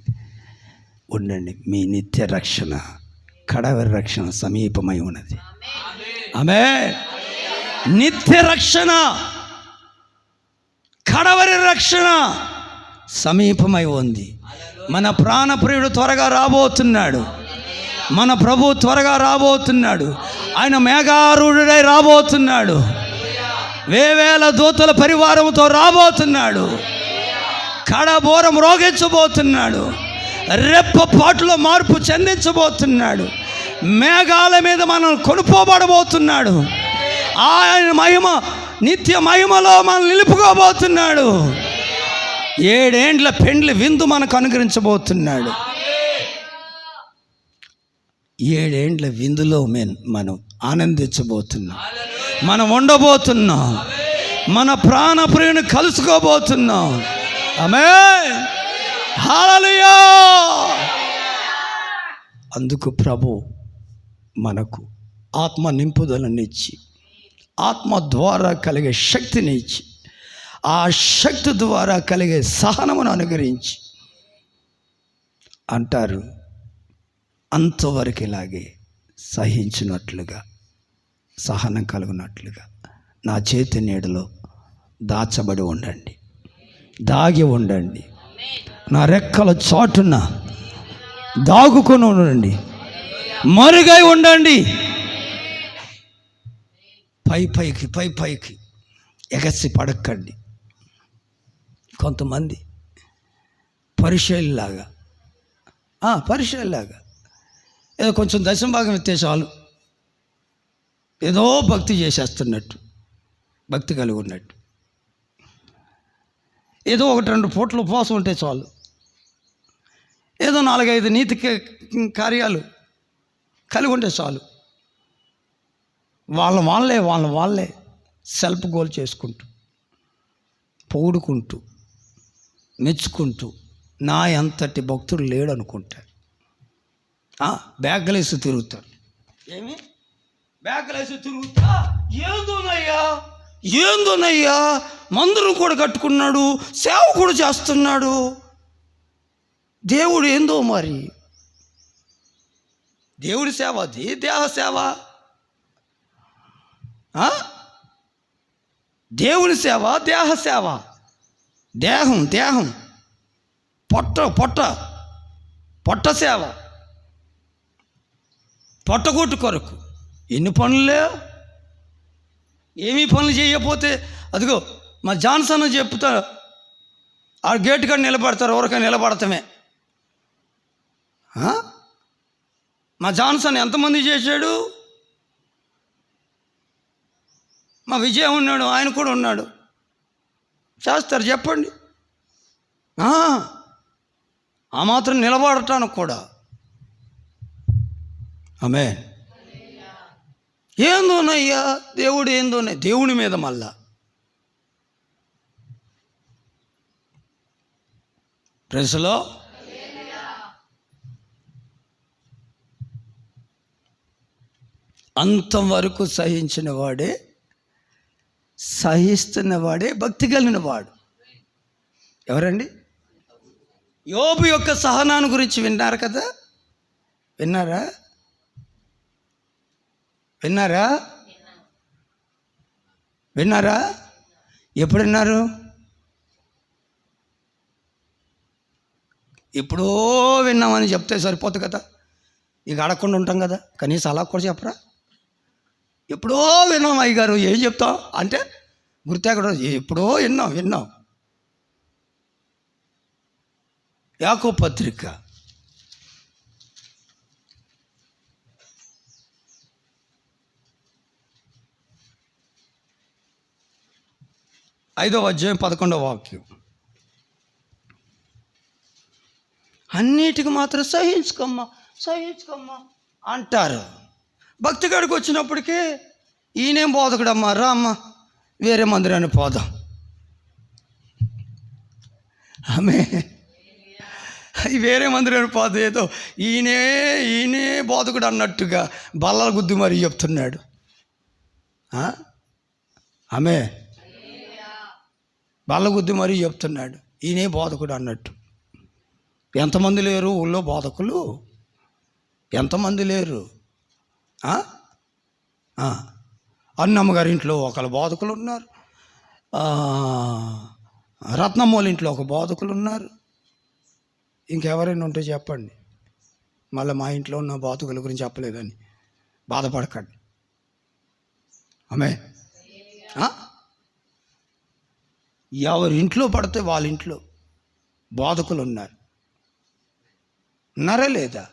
ఉండండి, మీ నిత్య రక్షణ, కడవరి రక్షణ సమీపమై ఉన్నది. ఆమేన్. నిత్య రక్షణ, కడవరి రక్షణ సమీపమై ఉంది. మన ప్రాణప్రియుడు త్వరగా రాబోతున్నాడు. మన ప్రభు త్వరగా రాబోతున్నాడు. ఆయన మేఘారూఢుడై రాబోతున్నాడు. వేవేల దూతల పరివారంతో రాబోతున్నాడు. కడబోరం రోగించబోతున్నాడు. రెప్పపాటులో మార్పు చెందించబోతున్నాడు. మేఘాల మీద మనం కొనుక్కోబడబోతున్నాడు. ఆయన మహిమ, నిత్య మహిమలో మనం నిలుపుకోబోతున్నాడు. 7 ఏండ్ల పెండ్లి విందు మనకు అనుగ్రహించబోతున్నాడు. 7 ఏండ్ల విందులో మనం ఆనందించబోతున్నాం. మనం ఉండబోతున్నాం. మన ప్రాణప్రియుని కలుసుకోబోతున్నాం. ఆమేన్. హల్లెలూయా. అందుకు ప్రభు మనకు ఆత్మ నింపుదలనిచ్చి, ఆత్మ ద్వారా కలిగే శక్తిని ఇచ్చి, ఆ శక్తి ద్వారా కలిగే సహనమును అనుగ్రహించి అంటారు, అంతవరకు ఇలాగే సహించినట్లుగా, సహనం కలుగునట్లుగా నా చేతి నీడలో దాచబడి ఉండండి, దాగి ఉండండి, నా రెక్కల చాటున దాగుకొని ఉండండి, మరుగై ఉండండి. పైకి ఎగసి పడకండి. కొంతమంది పరిశైలిలాగా ఏదో కొంచెం దశంభాగం ఇస్తే చాలు, ఏదో భక్తి చేసేస్తున్నట్టు, భక్తి కలిగి ఉన్నట్టు, ఏదో 1-2 పూటలు ఉపవాసం ఉంటే చాలు, ఏదో 4-5 నీతి కార్యాలు కలిగి ఉంటే చాలు. వాళ్ళే సెల్ఫ్ గోల్ చేసుకుంటూ, పొగుడుకుంటూ, మెచ్చుకుంటూ, నా ఎంతటి భక్తుడు లేడు అనుకుంటారు. బ్యాగ్లేసి తిరుగుతారు. ఏమి బ్యాగ్లేసి తిరుగుతా, ఏందోనయ్యా మందిరం కూడా కట్టుకున్నాడు, సేవ కూడా చేస్తున్నాడు, దేవుడు ఏందో మరి. దేవుడి సేవ అది, దేహ సేవ. దేవుని సేవ, దేహ సేవ. దేహం పొట్ట సేవ, పొట్టగొట్టు కొరకు ఎన్ని పనులే. ఏమీ పనులు చేయకపోతే అదిగో మా జాన్సన్ చెప్తా, ఆ గేటు కాడ నిలబడతారు, ఎవరికైనా నిలబడతామే. మా జాన్సన్ ఎంతమంది చేశాడు? మా విజయ్ ఉన్నాడు, ఆయన కూడా ఉన్నాడు, చేస్తారు. చెప్పండి. ఆ మాత్రం నిలబడటానికి కూడా. ఆమేన్. ఏందోనయ్యా దేవుడు, ఏందోనే దేవుని మీద మళ్ళా ప్రెస్లో అంతవరకు సహించిన వాడే, సహిస్తున్న వాడే భక్తి కలిగిన వాడు. ఎవరండి? యోబు యొక్క సహనాన్ని గురించి విన్నారు కదా? విన్నారా? ఎప్పుడు విన్నారు? ఎప్పుడో విన్నామని చెప్తే సరిపోదు కదా, ఇక అడగకుండా ఉంటాం కదా. కనీసం అలా కూడా చెప్పరా? ఎప్పుడో విన్నాం అయ్యగారు, ఏం చెప్తాం అంటే గుర్తెక్కడ, ఎప్పుడో విన్నాం. యాకోబు పత్రిక 5వ అధ్యాయం 11వ వాక్యం. అన్నిటికి మాత్రం సహించుకోమ్మా అంటారు. భక్తి కాడికి వచ్చినప్పటికీ ఈయనేం బోధకుడమ్మా, రా అమ్మ వేరే మందిరాన్ని పోదాం. ఆమె వేరే మందిరాన్ని పోదు, ఏదో ఈయనే బోధకుడు అన్నట్టుగా బల్లల గుద్ది మరి చెప్తున్నాడు. ఆమె బల్ల గుద్ది మరీ చెప్తున్నాడు, ఈయనే బోధకుడు అన్నట్టు. ఎంతమంది లేరు ఊళ్ళో బోధకులు? ఎంతమంది లేరు? అన్నమ్మ గారి ఇంట్లో ఒకళ్ళ బోధకులు ఉన్నారు, రత్నమ్మోళ్ళ ఇంట్లో ఒక బోధకులు ఉన్నారు. ఇంకెవరైనా ఉంటే చెప్పండి. మళ్ళీ మా ఇంట్లో ఉన్న బోధకుల గురించి చెప్పలేదని బాధపడకండి. ఆమె ఎవరి ఇంట్లో పడితే వాళ్ళ ఇంట్లో బోధకులు ఉన్నారు. ఉన్నారా లేదా?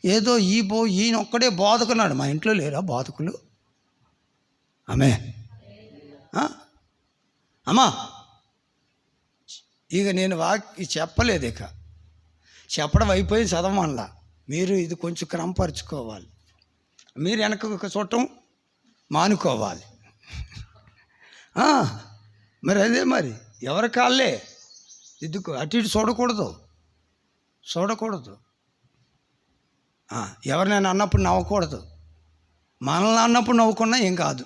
ఏదో ఈయన ఒక్కడే బోధకున్నాడు, మా ఇంట్లో లేరా బోధకులు? ఆమె అమ్మా ఇక నేను చెప్పలేదు, ఇక చెప్పడం అయిపోయి చదవమనలా. మీరు ఇది కొంచెం క్రమపరుచుకోవాలి, మీరు వెనక చూడటం మానుకోవాలి. మరి అదే మరి ఎవరి కాళ్ళే ఇద్దుకు అటు ఇటు చూడకూడదు. ఎవరినైనా అన్నప్పుడు నవ్వకూడదు. మనల్ని అన్నప్పుడు నవ్వుకున్నా ఏం కాదు,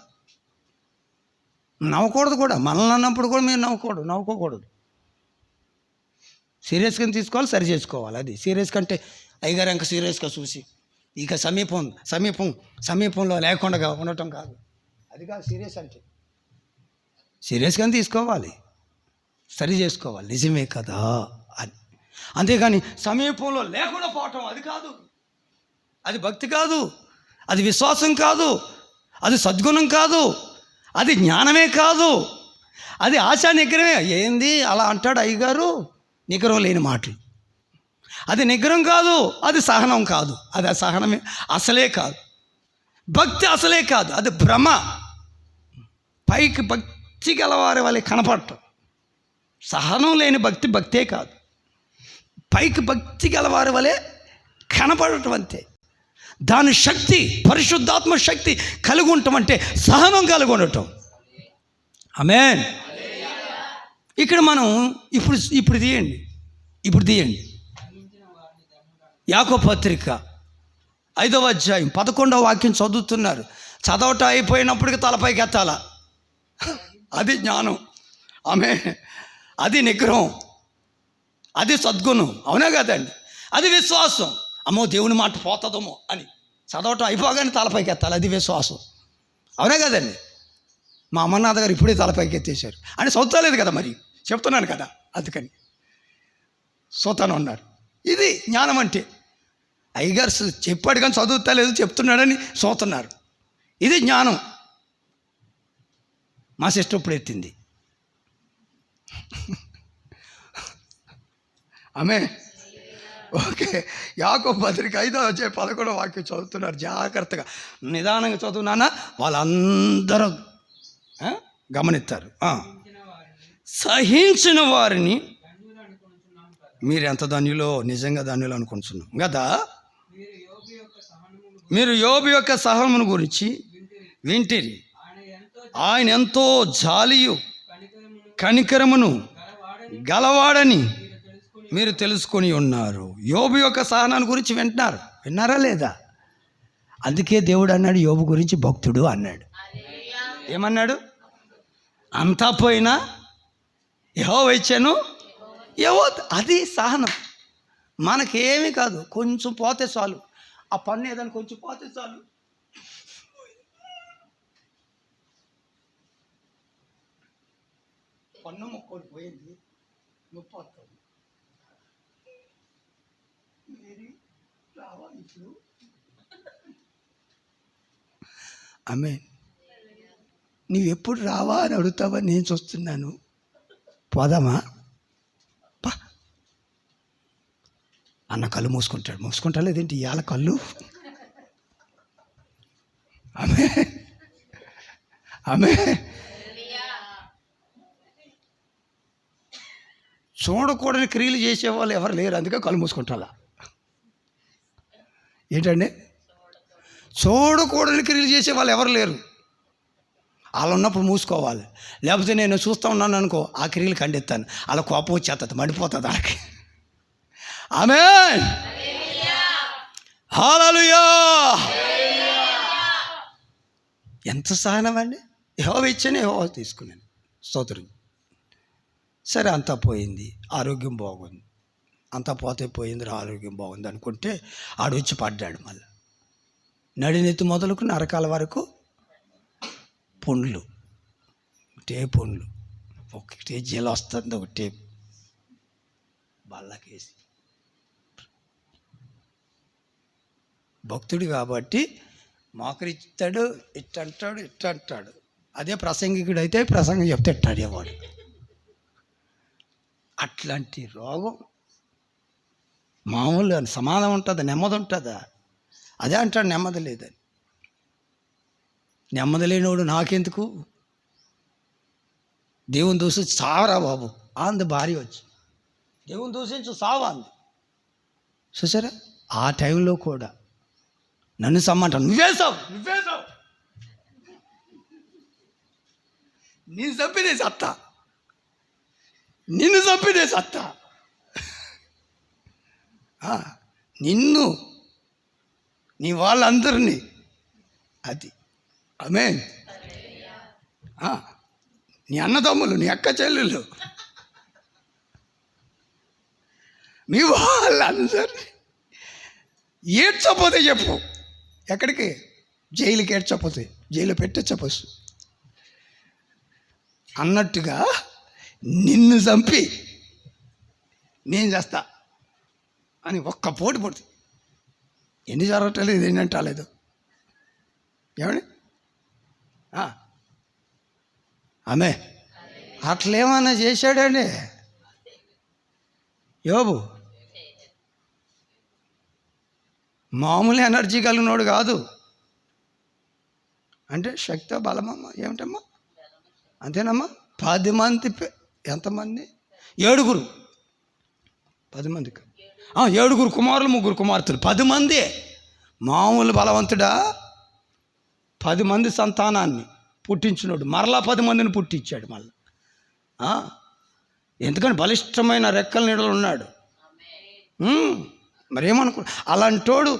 నవ్వకూడదు కూడా. మనల్ని అన్నప్పుడు కూడా మీరు నవ్వుకోకూడదు. సీరియస్గా తీసుకోవాలి, సరి చేసుకోవాలి. అది సీరియస్ కంటే అయ్యగారు ఇంకా సీరియస్గా చూసి ఇక సమీపంలో లేకుండా ఉండటం కాదు. అది కాదు సీరియస్ అంటే. సీరియస్గా తీసుకోవాలి, సరి చేసుకోవాలి. నిజమే కదా అని. అంతేగాని సమీపంలో లేకుండా పోవటం అది కాదు. అది భక్తి కాదు, అది విశ్వాసం కాదు, అది సద్గుణం కాదు, అది జ్ఞానమే కాదు, అది ఆశా నిగ్రహమే. ఏంది అలా అంటాడు అయ్యగారు? నిగ్రహం లేని మాటలు. అది నిగ్రహం కాదు, అది సహనం కాదు, అది సహనమే అసలే కాదు. భక్తి అసలే కాదు, అది భ్రమ. పైకి భక్తి గలవారి వాళ్ళే కనపడటం. సహనం లేని భక్తి భక్తే కాదు. పైకి భక్తి గలవారి వలె కనపడటం అంతే. దాని శక్తి, పరిశుద్ధాత్మ శక్తి కలిగి ఉండటం అంటే సహనం కలిగి ఉండటం. ఆమేన్. ఇక్కడ మనం ఇప్పుడు తీయండి యాకోబు పత్రిక 5వ అధ్యాయం 11వ వాక్యం చదువుతున్నారు. చదవటం అయిపోయినప్పటికీ తలపైకి ఎత్తాల. అది జ్ఞానం. ఆమేన్. అది నిగ్రహం, అది సద్గుణం. అవునా కదండి? అది విశ్వాసం. అమ్మో దేవుని మాట పోతుందేమో అని చదవటం అయిపోగానే తలపైకి ఎత్తాలి. అది విశ్వాసం. అవునా కదండి? మా అమర్నాథ్ గారు ఇప్పుడే తలపైకి ఎత్తేసారు అని చదువుతలేదు కదా, మరి చెప్తున్నాను కదా, అందుకని సోతాను అన్నారు. ఇది జ్ఞానం అంటే. అయ్యగారు చెప్పాడు కానీ చదువుతలేదు, చెప్తున్నాడని సోతున్నారు. ఇది జ్ఞానం. మా సిస్టర్ ఇప్పుడు ఎత్తింది. ఆమె ఓకే. యాకోబు పత్రిక 5వ అధ్యాయం 11వ వాక్యం చదువుతున్నారు. జాగ్రత్తగా నిదానంగా చదువునానా, వాళ్ళందరూ గమనిస్తారు. సహించిన వారిని మీరు ఎంత ధన్యులో, నిజంగా ధన్యులు అనుకుంటున్నాం కదా. మీరు యోబు యొక్క సహనమును గురించి వింటిరి. ఆయన ఎంతో జాలియు కనికరమును గలవాడని మీరు తెలుసుకొని ఉన్నారు. యోబు యొక్క సహనాన్ని గురించి విన్నారా లేదా? అందుకే దేవుడు అన్నాడు యోబు గురించి భక్తుడు అన్నాడు. ఏమన్నాడు? అంతా పోయినా యెహోవా ఇచ్చాను. అది సహనం. మనకేమీ కాదు, కొంచెం పోతే చాలు. ఆ పన్ను ఏదైనా కొంచెం పోతే చాలు, పన్ను మొక్కడు పోయింది, ముప్పొస్తుంది. ఇప్పుడు ఆమె నువ్వెప్పుడు రావా అని అడుగుతావా? నేను చూస్తున్నాను. పోదామా అన్న కళ్ళు మూసుకుంటా లేదేంటి ఇవాళ కళ్ళు? ఆమె చూడకూడని క్రియలు చేసేవాళ్ళు ఎవరు లేరు, అందుకే కళ్ళు మూసుకుంటా. ఏంటండి? చూడకూడని క్రియలు చేసేవాళ్ళు ఎవరు లేరు. వాళ్ళు ఉన్నప్పుడు మూసుకోవాలి. లేకపోతే నేను చూస్తూ ఉన్నాను అనుకో, ఆ క్రియలు ఖండిస్తాను. అలా కోపం వచ్చేస్తుంది, మండిపోతుంది వాళ్ళకి. ఆమేన్. హల్లెలూయా. ఎంత సహనం అండి! యెహోవా ఇచ్చాను, యెహోవా తీసుకున్నాను. స్తోత్రం. సరే, అంతా పోయింది, ఆరోగ్యం బాగుంది. అంతా పోతే పోయింది, ఆరోగ్యం బాగుంది అనుకుంటే ఆడొచ్చి పడ్డాడు. మళ్ళీ నడినెత్తి మొదలుకు నరకాల వరకు పుండ్లు, పుండ్లు, ఒకటే జీల వస్తుంది, ఒకటే బల్లకేసి. భక్తుడు కాబట్టి మోకరిస్తాడు, ఇట్టంటాడు. అదే ప్రసంగికుడు అయితే ప్రసంగం చెప్తే ఇట్టాడేవాడు. అట్లాంటి రోగం మామూలు సమాధానం ఉంటుందా? నెమ్మది ఉంటుందా? అదే అంటాడు నెమ్మది లేదని. నెమ్మది లేనివాడు నాకెందుకు, దేవుని దూషించి సావరా బాబు అంది భార్య వచ్చి. దేవుని దూషించు సావు అంది. చూసారా? ఆ టైంలో కూడా నన్ను సమ్మంటాను, నువ్వేసావు నేను చంపినే సత్తా, నిన్ను చంపినే సత్తా, నిన్ను నీ వాళ్ళందరినీ. అది ఆమేన్. నీ అన్నదమ్ములు, నీ అక్క చెల్లెళ్ళు, మీ వాళ్ళందరినీ ఏడ్చపోతే చెప్పు. ఎక్కడికి? జైలుకి ఏడ్చపోతే, జైలు పెట్టచ్చు అన్నట్టుగా నిన్ను చంపి నేను చేస్తా అని ఒక్క పోటీ పడుతుంది. ఎన్ని జరగట్లేదు, ఎన్ని అంటలేదు. ఏమండి? ఆమె అట్లేమన్నా చేశాడండి యోబు? మామూలు ఎనర్జీ కలిగినోడు కాదు. అంటే శక్తి బలమమ్మా, ఏమిటమ్మా? అంతేనమ్మా. 10 మంది, ఎంతమంది? ఏడుగురు 10 మందికి 7 కుమారులు 3 కుమార్తెలు 10 మంది. మామూలు బలవంతుడా? 10 మంది సంతానాన్ని పుట్టించినోడు మరలా 10 మందిని పుట్టించాడు మళ్ళీ. ఎందుకని బలిష్టమైన రెక్కల నీడలో ఉన్నాడు. మరేమనుకో అలాంటోడు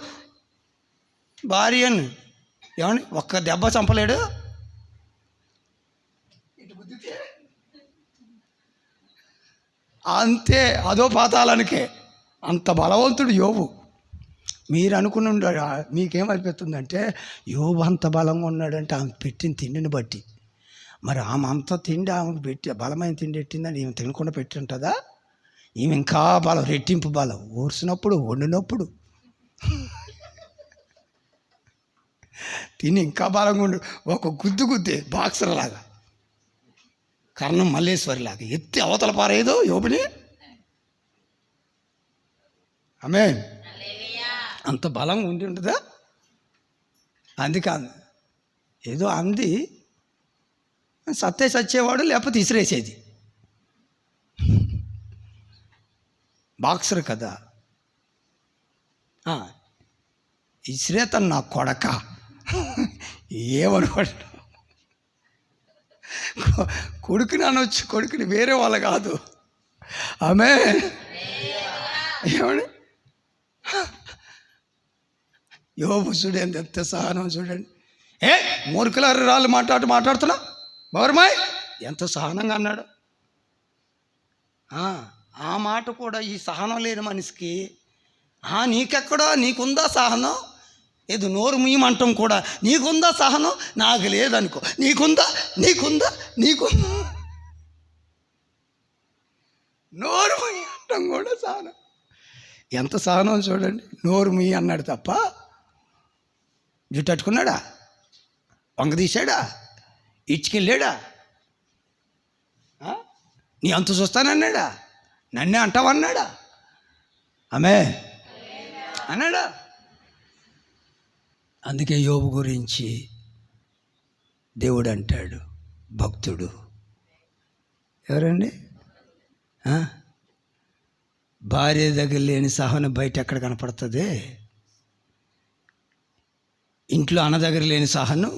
భార్యను ఏమని ఒక్క దెబ్బ చంపలేడు. అంతే, అదో పాతాళానికే. అంత బలవంతుడు యోబు. మీరు అనుకుని మీకేమైపోతుందంటే యోబు అంత బలంగా ఉన్నాడంటే ఆమె పెట్టిన తిండిని బట్టి. మరి ఆమె అంత తిండి ఆమెకు పెట్టి బలమైన తిండి పెట్టిందని ఈమె తినకుండా పెట్టి ఉంటుందా? ఈమె ఇంకా బలం, రెట్టింపు బలం. ఊర్చినప్పుడు వండినప్పుడు తిని ఇంకా బలంగా ఉండు. ఒక గుద్దే బాక్సర్ లాగా, కర్ణం మల్లేశ్వరి లాగా ఎత్తి అవతల పారేదో యోబుని. ఆమేన్. అంత బలంగా ఉండి ఉంటుందా? అందుకని ఏదో అంది, సచ్చేవాడు, లేకపోతే ఇసిరేసేది. బాక్సర్ కదా, ఇసిరేతను నా కొడక ఏమనుకోడు. కొడుకుని అనొచ్చు, కొడుకుని వేరే వాళ్ళు కాదు. ఆమె ఏమని యోబు చూడండి, ఎంత సహనం చూడండి. మూర్ఖులారు రాళ్ళు మాట్లాడుతున్నా బౌరమాయ్ ఎంత సహనంగా అన్నాడు. ఆ మాట కూడా ఈ సహనం లేని మనిషికి నీకెక్కడో నీకుందా సహనం? ఏదో నోరు ముయ్యమంటాం కూడా నీకుందా సహనం? నాకు లేదనుకో. నీకుందా నోరు ముయ్యి అంటాం కూడా సహనం. ఎంత సహనం చూడండి. నోరు ముయ్యి అన్నాడు తప్ప జుట్టట్టుకున్నాడా? వంగ తీశాడా? ఇచ్చుకెళ్ళాడా? నీ అంత చూస్తానన్నాడా? నన్నే అంటావన్నాడా? ఆమె అన్నాడా? అందుకే యోబు గురించి దేవుడు అంటాడు, భక్తుడు. ఎవరండి? భార్య దగ్గర లేని సహనం బయట ఎక్కడ కనపడుతుంది? ఇంట్లో అన్న దగ్గర లేని సహనం,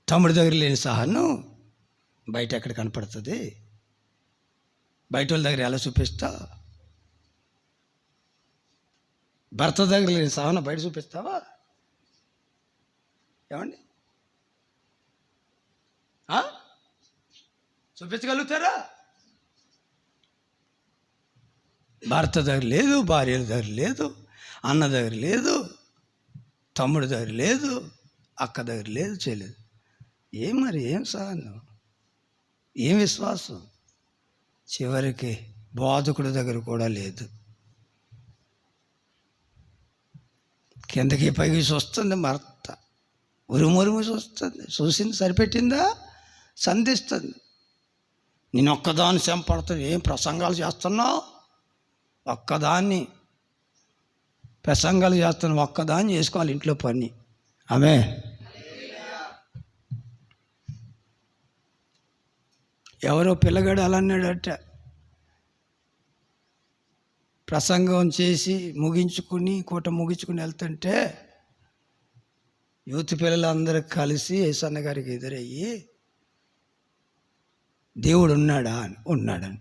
తమ్ముడి దగ్గర లేని సహనం బయట ఎక్కడ కనపడుతుంది? బయట వాళ్ళ దగ్గర ఎలా చూపిస్తా? భర్త దగ్గర లేని సహనం బయట చూపిస్తావా? ఏమండి? చూపించగలుగుతారా? భర్త దగ్గర లేదు, భార్య దగ్గర లేదు, అన్న దగ్గర లేదు, తమ్ముడి దగ్గర లేదు, అక్క దగ్గర లేదు, చేయలేదు. మరి ఏం సహనం, ఏం విశ్వాసం? చివరికి బోధకుడి దగ్గర కూడా లేదు. కిందకి పైకి చూస్తుంది భర్త, ఉరుమురుము చూస్తుంది. చూసింది సరిపెట్టిందా? సంధిస్తుంది. నేను ఒక్కదాన్ని చెంపడుతుంది. ఏం ప్రసంగాలు చేస్తున్నావు? ఒక్కదాన్ని ప్రసంగాలు చేస్తున్నావు, ఒక్కదాన్ని చేసుకోవాలి ఇంట్లో పని. ఆమె ఎవరో పిల్లగాడు అలా అన్నాడట. ప్రసంగం చేసి ముగించుకుని వెళ్తుంటే యూత్ పిల్లలందరూ కలిసి యేసన్న గారికి ఎదురయ్యి, దేవుడు ఉన్నాడని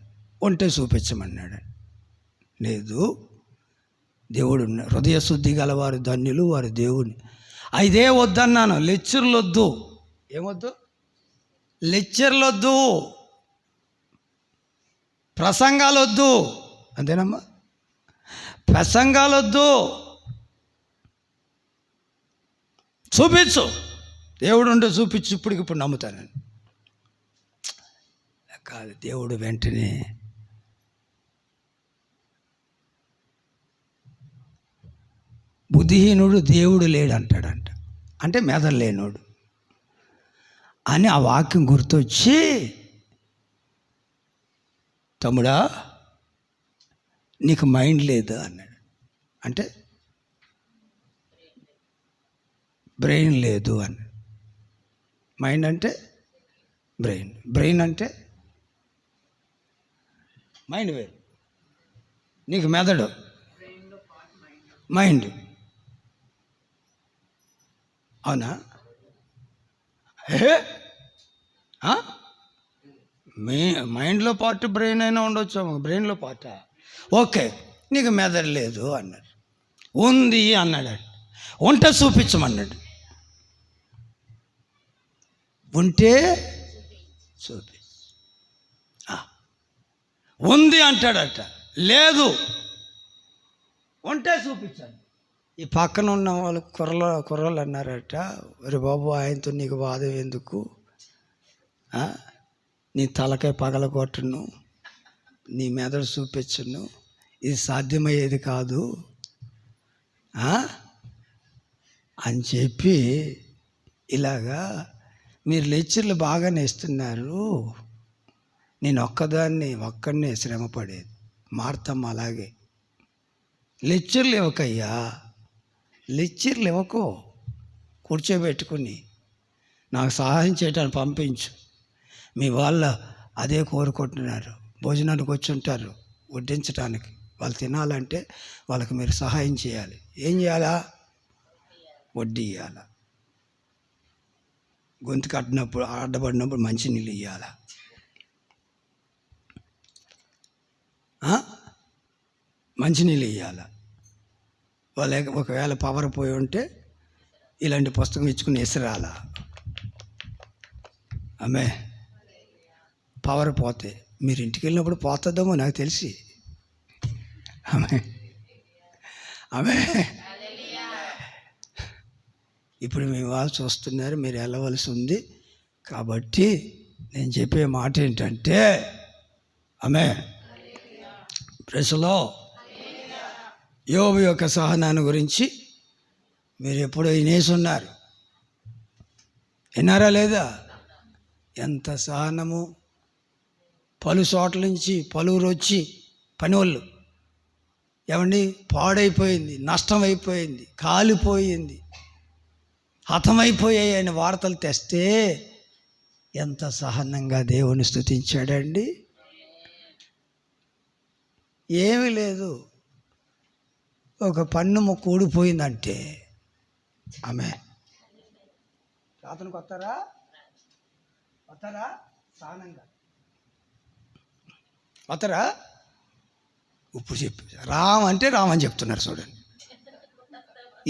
ఉంటే చూపించమన్నాడని. లేదు, దేవుడు ఉన్నాడు. హృదయ శుద్ధి గలవారు ధన్యులు, వారు దేవుని. ఇదే వద్దన్నాను. లెక్చర్లు వద్దు. ఏమొద్దు? లెక్చర్లు వద్దు, ప్రసంగాలు వద్దు. అంతేనమ్మా? ప్రసంగాలు వద్దు, చూపించు. దేవుడు ఉంటే చూపించు, ఇప్పుడు నమ్ముతానని కాదు. దేవుడు వెంటనే బుద్ధిహీనుడు దేవుడు లేడంటాడంట. అంటే మెదలేనోడు అని ఆ వాక్యం గుర్తొచ్చి, తమ్ముడా నీకు మైండ్ లేదు అన్నాడు. అంటే బ్రెయిన్ లేదు అన్నాడు. మైండ్ అంటే బ్రెయిన్ అంటే మైండ్ వేరు, నీకు మెదడు, మైండ్. అవునా? మైండ్లో పార్ట్ బ్రెయిన్ అయినా ఉండొచ్చు, బ్రెయిన్లో పార్టా? ఓకే, నీకు మెదడు లేదు అన్నాడు. ఉంది అన్నాడు. ఉంటే చూపించమన్నాడు. ఉంటే చూపి. ఉంది అంటాడట, లేదు ఉంటే చూపించాడు. ఈ పక్కన ఉన్న వాళ్ళు కుర్రలు అన్నారట, ఒరే బాబు, ఆయనతో నీకు వాదం ఎందుకు, నీ తలకాయ పగలగొట్టును, నీ మెదడు చూపించును, ఇది సాధ్యమయ్యేది కాదు అని చెప్పి, ఇలాగా మీరు లెక్చర్లు బాగానే ఇస్తున్నారు, నేను ఒక్కడినే శ్రమపడేది. మార్తమ్మ అలాగే, లెక్చర్లు ఇవ్వకయ్యా, లెక్చర్లు ఇవ్వకో, కూర్చోబెట్టుకుని నాకు సహాయం చేయడానికి పంపించు. మీ వాళ్ళు అదే కోరుకుంటున్నారు, భోజనానికి వచ్చి ఉంటారు వడ్డించడానికి, వాళ్ళు తినాలంటే వాళ్ళకి మీరు సహాయం చేయాలి. ఏం చేయాలా? వడ్డీ ఇవ్వాలా, గొంతు కట్టినప్పుడు అడ్డపడినప్పుడు మంచినీళ్ళు ఇవ్వాలా, మంచినీళ్ళు ఇవ్వాలా. వాళ్ళ ఒకవేళ పవర్ పోయి ఉంటే ఇలాంటి పుస్తకం ఇచ్చుకుని ఎసరాలా. ఆమె పవర్ పోతే మీరు ఇంటికి వెళ్ళినప్పుడు పోతుందేమో నాకు తెలిసి. ఆమె ఇప్పుడు మీ వాళ్ళు చూస్తున్నారు, మీరు వెళ్ళవలసి ఉంది. కాబట్టి నేను చెప్పే మాట ఏంటంటే, ఆమె ప్రెస్లో యోబు యొక్క సహనాన్ని గురించి మీరు ఎప్పుడో వినేసున్నారు, విన్నారా లేదా? ఎంత సహనము! పలు చోట్ల నుంచి పలువురు వచ్చి పనివాళ్ళు, ఏమండి, పాడైపోయింది, నష్టం అయిపోయింది, కాలిపోయింది, హతమైపోయాయి అని వార్తలు తెస్తే ఎంత సహనంగా దేవుని స్తుతించాడండి. ఏమీ లేదు, ఒక పన్ను మొక్క ఊడిపోయిందంటే ఆమె రాతనికి వస్తారా సహనంగా వస్తారా? ఇప్పుడు చెప్పి రామంటే రామని చెప్తున్నారు చూడండి.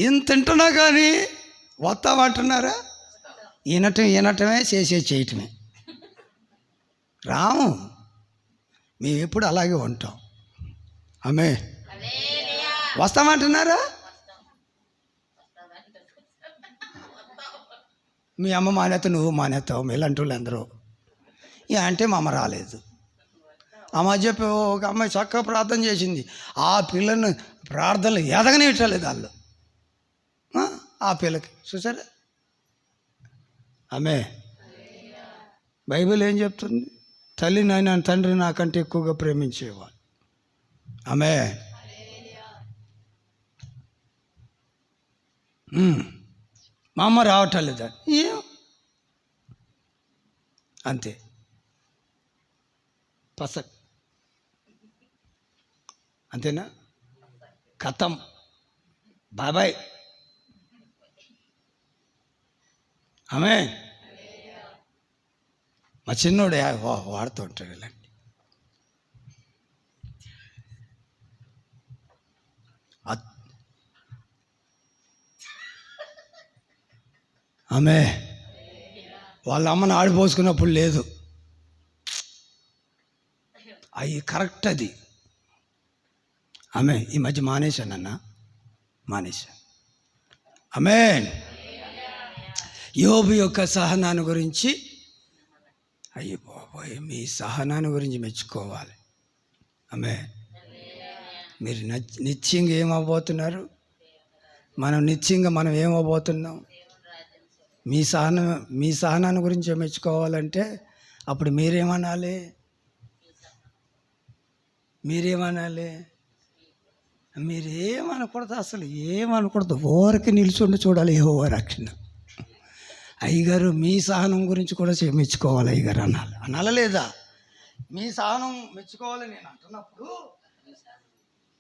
ఇంత తింటున్నా కానీ వస్తామంటున్నారా? వినటమే చేయటమే. రాము, మేము ఎప్పుడు అలాగే ఉంటాం. ఆమె వస్తామంటున్నారా? మీ అమ్మ మానేత, నువ్వు మానేస్తావు, ఇలాంటి వాళ్ళు అందరూ. అంటే మా అమ్మ రాలేదు. అమ్మ చెప్పి ఒక అమ్మాయి చక్కగా ప్రార్థన చేసింది, ఆ పిల్లను ప్రార్థనలు ఎదగనివ్వట్లేదు వాళ్ళు, ఆ పిల్లకి. చూసారా? ఆమె బైబిల్ ఏం చెప్తుంది? తల్లి నాయన తండ్రి నాకంటే ఎక్కువగా ప్రేమించేవాళ్ళు. ఆమె మా అమ్మ రావటం లేదా? అంతే, పసక్, అంతేనా? కథం, బాబాయ్. ఆమె మా చిన్నోడే వాడుతూ ఉంటాడు ఇలాంటి. ఆమె వాళ్ళ అమ్మని ఆడిపోసుకున్నప్పుడు లేదు, అవి కరెక్ట్. అది ఆమె ఈ మధ్య మానేశానన్నా, మానేశాను. ఆమె యోబు యొక్క సహనాన్ని గురించి, అయ్యో బాబోయ్, మీ సహనాన్ని గురించి మెచ్చుకోవాలి. ఆమె మీరు నిత్యంగా ఏమవబోతున్నారు? నిత్యంగా మనం ఏమవబోతున్నాం? మీ సహనాన్ని గురించి మెచ్చుకోవాలంటే అప్పుడు మీరేమనాలి? మీరేమనకూడదు, అసలు ఏమనకూడదు. ఊరికి నిల్చుండి చూడాలి యెహోవా రక్షణ. అయ్యగారు మీ సహనం గురించి కూడా మెచ్చుకోవాలి అయ్యగారు అనాలా లేదా? మీ సహనం మెచ్చుకోవాలని నేను అంటున్నప్పుడు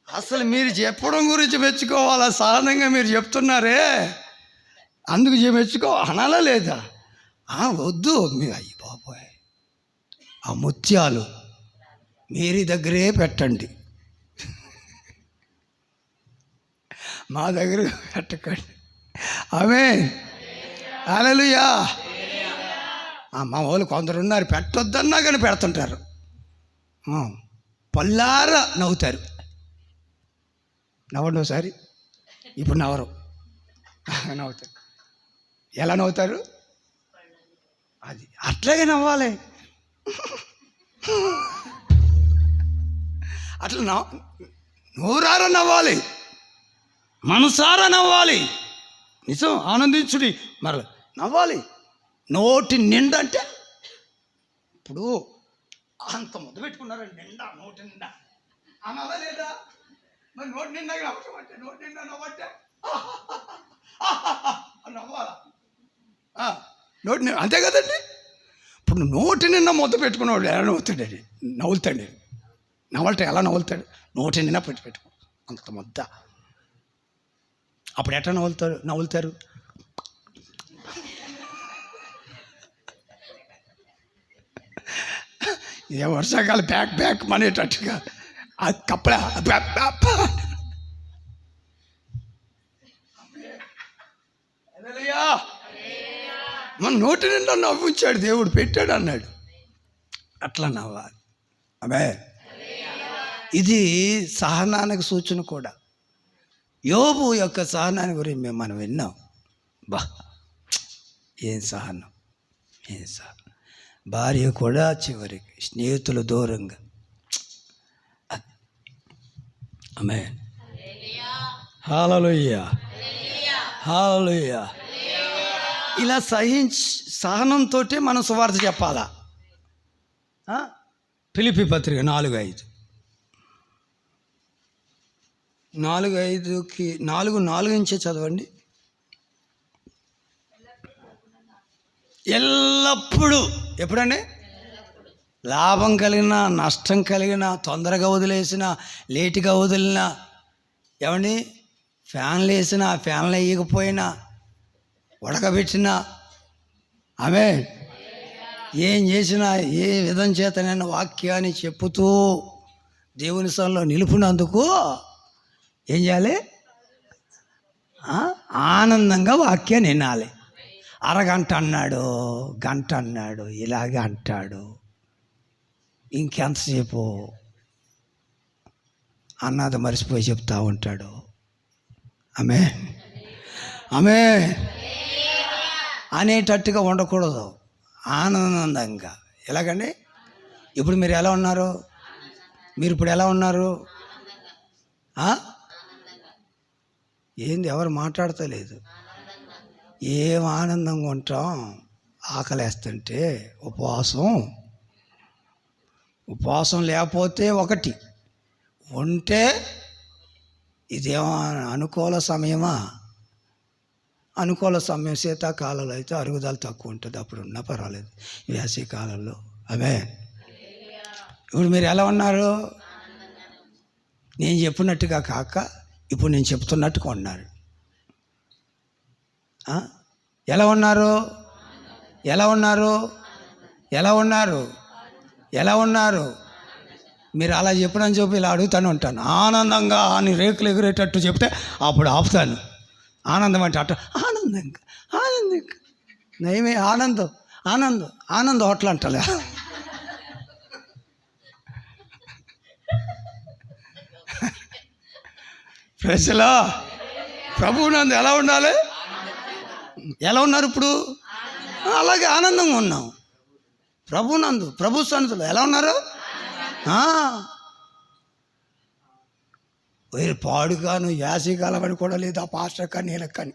అసలు మీరు చెప్పడం గురించి మెచ్చుకోవాలా? సహనంగా మీరు చెప్తున్నారే, అందుకు మెచ్చుకో అనాలా లేదా? వద్దు. మీ అయ్యి బాబోయ్, ఆ ముత్యాలు మీరి దగ్గరే పెట్టండి, మా దగ్గర పెట్టకండి. ఆమేన్, హల్లెలూయా. మా వాళ్ళు కొందరు ఉన్నారు, పెట్టొద్దన్నా కానీ పెడుతుంటారు. పల్లారా నవ్వుతారు. నవ్వండి ఒకసారి. ఇప్పుడు నవ్వరు, నవ్వుతారు. ఎలా నవ్వుతారు? అది అట్లాగే నవ్వాలి. అట్లా నోరారా నవ్వాలి, మనసారా నవ్వాలి. నిజం, ఆనందించుడి. మరి నవ్వాలి నోటి నిండా. అంటే ఇప్పుడు అంత ముద్ద పెట్టుకున్నారండి, నిండా, నోటి నిండా అనాలా లేదా? మరి నోటి నిండా నవ్వటమంటే, నోటి నిండా నవ్వంటే నవ్వాలా? నోటి నిండా అంతే కదండి. ఇప్పుడు నోటి నిండా ముద్ద పెట్టుకున్నవాడు ఎలా నవ్వుతాడండి? నవ్వుతాడు. నవ్వట ఎలా నవ్వుతాడు? నోటి నిండా పెట్టుకో అంత ముద్ద. అప్పుడు ఎట్లా నవ్వుతారు? ఏ వర్షాకాలం బ్యాక్ మనేటట్టుగా అది కప్పడా. మన నోటి నిండా నవ్వుంచాడు దేవుడు, పెట్టాడు అన్నాడు. అట్లా నవ్వాలి. అబే, ఇది సహనానికి సూచన కూడా. యోబు యొక్క సహనాన్ని గురించి మనం విన్నాం. ఏం సహనం. భార్య కూడా చివరికి, స్నేహితులు దూరంగా. ఆమేన్, హల్లెలూయా, హల్లెలూయా. ఇలా సహనంతో మనం సువార్త చెప్పాలా? ఫిలిప్పీ పత్రిక 4:5 4:5 నుంచే చదవండి. ఎల్లప్పుడూ, ఎప్పుడండి? లాభం కలిగినా, నష్టం కలిగినా, తొందరగా వదిలేసినా, లేటుగా వదిలినా, ఏమండి, ఫ్యాన్లు వేసినా, ఫ్యాన్లు వేయకపోయినా, ఉడకబెట్టినా, ఆమేన్, ఏం చేసినా, ఏ విధం చేతనైనా వాక్యాన్ని చెప్పుతూ దేవుని సన్నిధిలో నిలుపునందుకు ఏం చేయాలి? ఆనందంగా వాక్యాన్ని వినాలి. అరగంట అన్నాడు, గంట అన్నాడు, ఇలాగే అంటాడు, ఇంకెంతసేపు అన్నది మర్చిపోయి చెప్తా ఉంటాడు. ఆమేన్, ఆమేన్ అనేటట్టుగా ఉండకూడదు. ఆనందంగా. ఎలాగండి? ఇప్పుడు మీరు ఎలా ఉన్నారు? ఇప్పుడు ఎలా ఉన్నారు? ఏంది, ఎవరు మాట్లాడతలేదు? ఏం ఆనందంగా ఉంటాం? ఆకలేస్తుంటే ఉపవాసం లేకపోతే ఒకటి, ఉంటే ఇదేమో అనుకూల సమయమా? అనుకూల సమయం శీతాకాలంలో అయితే అరుగుదల తక్కువ ఉంటుంది, అప్పుడు ఉన్నా పర్వాలేదు. వేసవికాలంలో ఆమేన్. ఇప్పుడు మీరు ఎలా ఉన్నారు? నేను చెప్పినట్టుగా కాక ఇప్పుడు నేను చెప్తున్నట్టుగా ఉన్నారు. ఎలా ఉన్నారు? మీరు అలా చెప్పినని చెప్పి ఇలా అడుగుతానే ఉంటాను. ఆనందంగా అని రేకులు ఎగిరేటట్టు చెప్తే అప్పుడు ఆపుతాను. ఆనందం అంటే అట్ట ఆనందంగా నయమే. ఆనందం హోటల్ అంటలే. ప్రజలా, ప్రభువునందు ఎలా ఉండాలి? ఎలా ఉన్నారు ఇప్పుడు? అలాగే ఆనందంగా ఉన్నాం. ప్రభువునందు, ప్రభు సన్నిధిలో ఎలా ఉన్నారు? వేరు పాడుగాను యాసికాలమని కూడా లేదు ఆ పాస్టర్ కానీ నీళ్ళకి కానీ.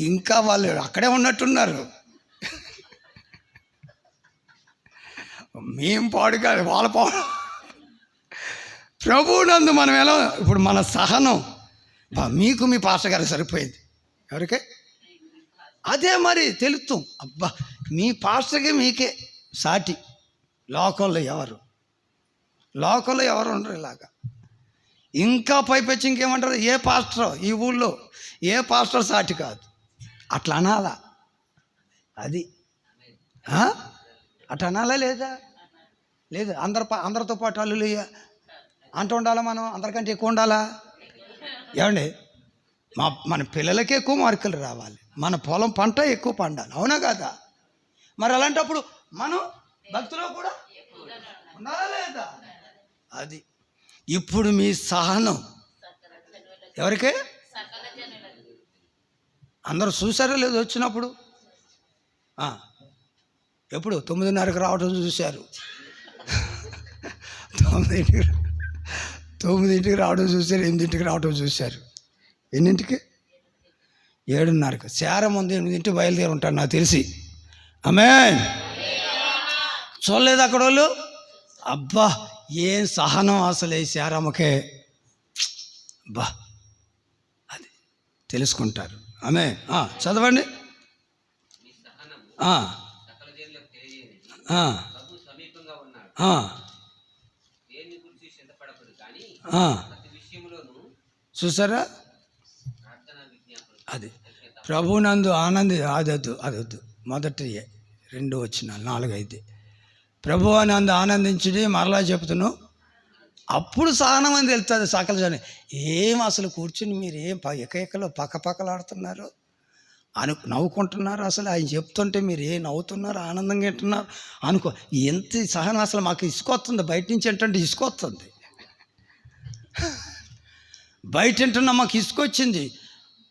ఇంకా వాళ్ళు అక్కడే ఉన్నట్టున్నారు. మేం పాడు కాదు, వాళ్ళ పాడు. ప్రభువునందు మనం ఎలా ఇప్పుడు మన సహనం మీకు మీ పాస్టర్ గారికి సరిపోయింది. ఎవరికే అదే మరి తెలుస్తాం. అబ్బా, మీ పాస్టర్కి మీకే సాటి. లోకంలో ఎవరు ఉండరు ఇలాగా. ఇంకా పైపెచ్చి ఇంకేమంటారు, ఏ పాస్టర్ ఈ ఊళ్ళో ఏ పాస్టర్ సాటి కాదు, అట్లా అనాలా? అది అట్లా అనాలా లేదా? లేదు. అందరితో పాటు హల్లెలూయా అంటూ ఉండాలా? మనం అందరికంటే ఎక్కువ ఉండాలా? ఏమండి, మన పిల్లలకి ఎక్కువ మార్కులు రావాలి, మన పొలం పంట ఎక్కువ పండాలి, అవునా కాదా? మరి అలాంటప్పుడు మనం భక్తిలో కూడా ఉండాలా లేదా? అది. ఇప్పుడు మీ సహనం ఎవరికే? అందరూ చూసారో లేదో వచ్చినప్పుడు? ఎప్పుడు 9:30కి రావడం చూశారు, 9ంటికి రావడం చూశారు, 8ంటికి రావడం చూశారు. ఎన్నింటికి? 7:30కి. శారం ముందు 8ంటికి బయలుదేరి ఉంటారు నాకు తెలిసి. ఆమేన్. చూడలేదు అక్కడ వాళ్ళు? అబ్బా ఏం సహనం అసలు ఈ శారమ్మకే. అబ్బా అది తెలుసుకుంటారు. ఆమేన్. చదవండి. చూసారా? అది ప్రభునందు అదొద్దు. మొదటి 2 వచనాలు 4, 5. ప్రభువు నందు ఆనందించుడి. మరలా చెప్తున్నాను, అప్పుడు సహనం అని తెలుస్తుంది సకల జనం. ఏం అసలు కూర్చుని మీరు ఏం ఎకలో పక్కలాడుతున్నారు, నవ్వుకుంటున్నారు. అసలు ఆయన చెప్తుంటే మీరు ఏం నవ్వుతున్నారు, ఆనందంగా వింటున్నారు అనుకో. ఎంత సహనం అసలు మాకు ఇసుకొస్తుంది, బయట నుంచి ఏంటంటే ఇసుకొస్తుంది. బయట వింటున్నా మాకు ఇసుకొచ్చింది.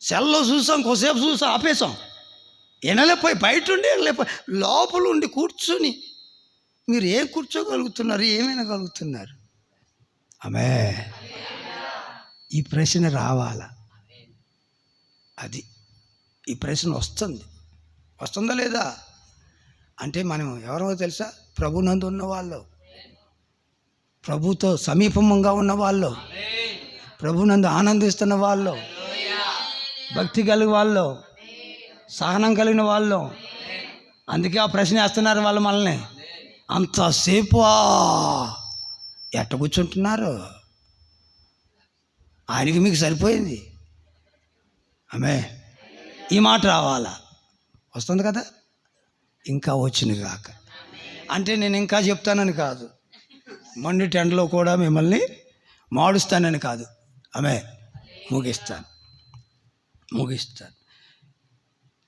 సెల్లో చూసాం, కొద్దిసేపు చూసాం, ఆపేసాం. వినలేకపోయి బయట ఉండి వినలేకపోయి లోపల ఉండి కూర్చుని మీరు ఏం కూర్చోగలుగుతున్నారు, ఏమైనా కలుగుతున్నారు? ఆమె ఈ ప్రశ్న రావాలా? అది ఈ ప్రశ్న వస్తుందా లేదా? అంటే మనం ఎవరో తెలుసా? ప్రభునందు ఉన్నవాళ్ళు, ప్రభుతో సమీపంగా ఉన్నవాళ్ళు, ప్రభునందు ఆనందిస్తున్న వాళ్ళు, భక్తి కలిగిన వాళ్ళు, సహనం కలిగిన వాళ్ళు. అందుకే ఆ ప్రశ్న వేస్తున్నారు వాళ్ళు మనల్ని. అంతసేపు ఎట్ట కూర్చుంటున్నారు? ఆయనకి మీకు సరిపోయింది. ఆమె ఈ మాట రావాలా? వస్తుంది కదా? ఇంకా వచ్చింది కాక. అంటే నేను ఇంకా చెప్తానని కాదు, మొండి టెండలో కూడా మిమ్మల్ని మాడుస్తానని కాదు. ఆమె ముగిస్తాను.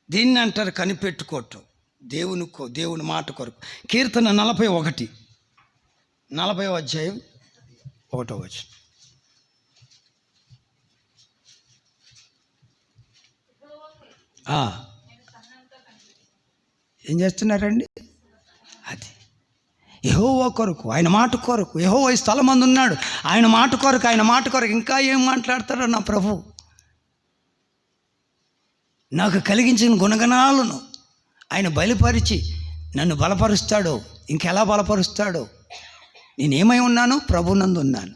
దీన్ని అంటారు కనిపెట్టుకోవటం. దేవుని మాట కొరకు. కీర్తన 41, 40వ అధ్యాయం 1వ వచనం. ఏం చేస్తున్నారండి? అది యెహోవా కొరకు, ఆయన మాట కొరకు. యెహోవా ఈ స్థలం మందు ఉన్నాడు, ఆయన మాట కొరకు. ఇంకా ఏం మాట్లాడతాడో నా ప్రభు. నాకు కలిగించిన గుణగణాలను ఆయన బయలుపరిచి నన్ను బలపరుస్తాడో, ఇంకెలా బలపరుస్తాడో. నేనేమై ఉన్నాను? ప్రభునందు ఉన్నాను,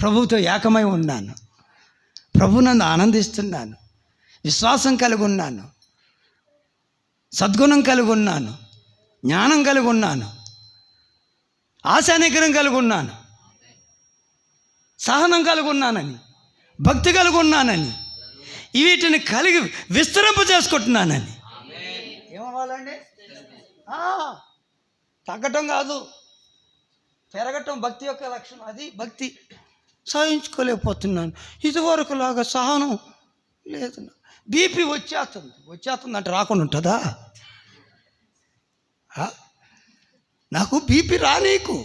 ప్రభువుతో ఏకమై ఉన్నాను, ప్రభునందు ఆనందిస్తున్నాను, విశ్వాసం కలిగి ఉన్నాను, సద్గుణం కలిగి ఉన్నాను, జ్ఞానం కలిగి ఉన్నాను, ఆశానిగ్రహం కలిగి ఉన్నాను, సహనం కలిగి ఉన్నానని, భక్తి కలిగి ఉన్నానని, వీటిని కలిగి విస్తరింప చేసుకుంటున్నానని. ఏమవ్వాలండి? తగ్గటం కాదు, పెరగటం భక్తి యొక్క లక్షణం. అది భక్తి. సహించుకోలేకపోతున్నాను, ఇదివరకు లాగా సహనం లేదు. బీపీ వచ్చేస్తుంది అంటే రాకుండా ఉంటుందా? నాకు బీపీ రానీకు,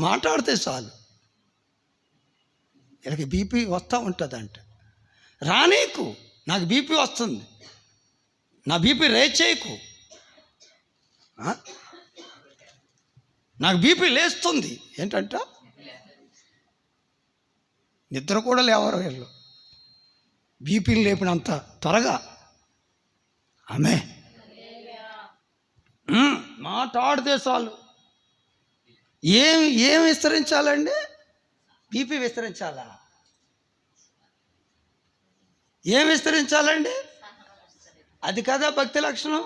మాట్లాడితే చాలు వీళ్ళకి బీపీ వస్తూ ఉంటుందంట. రానీకు, నాకు బీపీ వస్తుంది, నా బీపీ రేజ్ చేయకు. నాకు బీపీ లేస్తుంది ఏంటంట, నిద్ర కూడా లేవరు వీళ్ళు, బీపీలు లేపినంత త్వరగా. ఆమె మాట్లాడితే చాలు. ఏం విస్తరించాలండి? బీపీ విస్తరించాలా? ఏం విస్తరించాలండి? అది కదా భక్తి లక్షణం.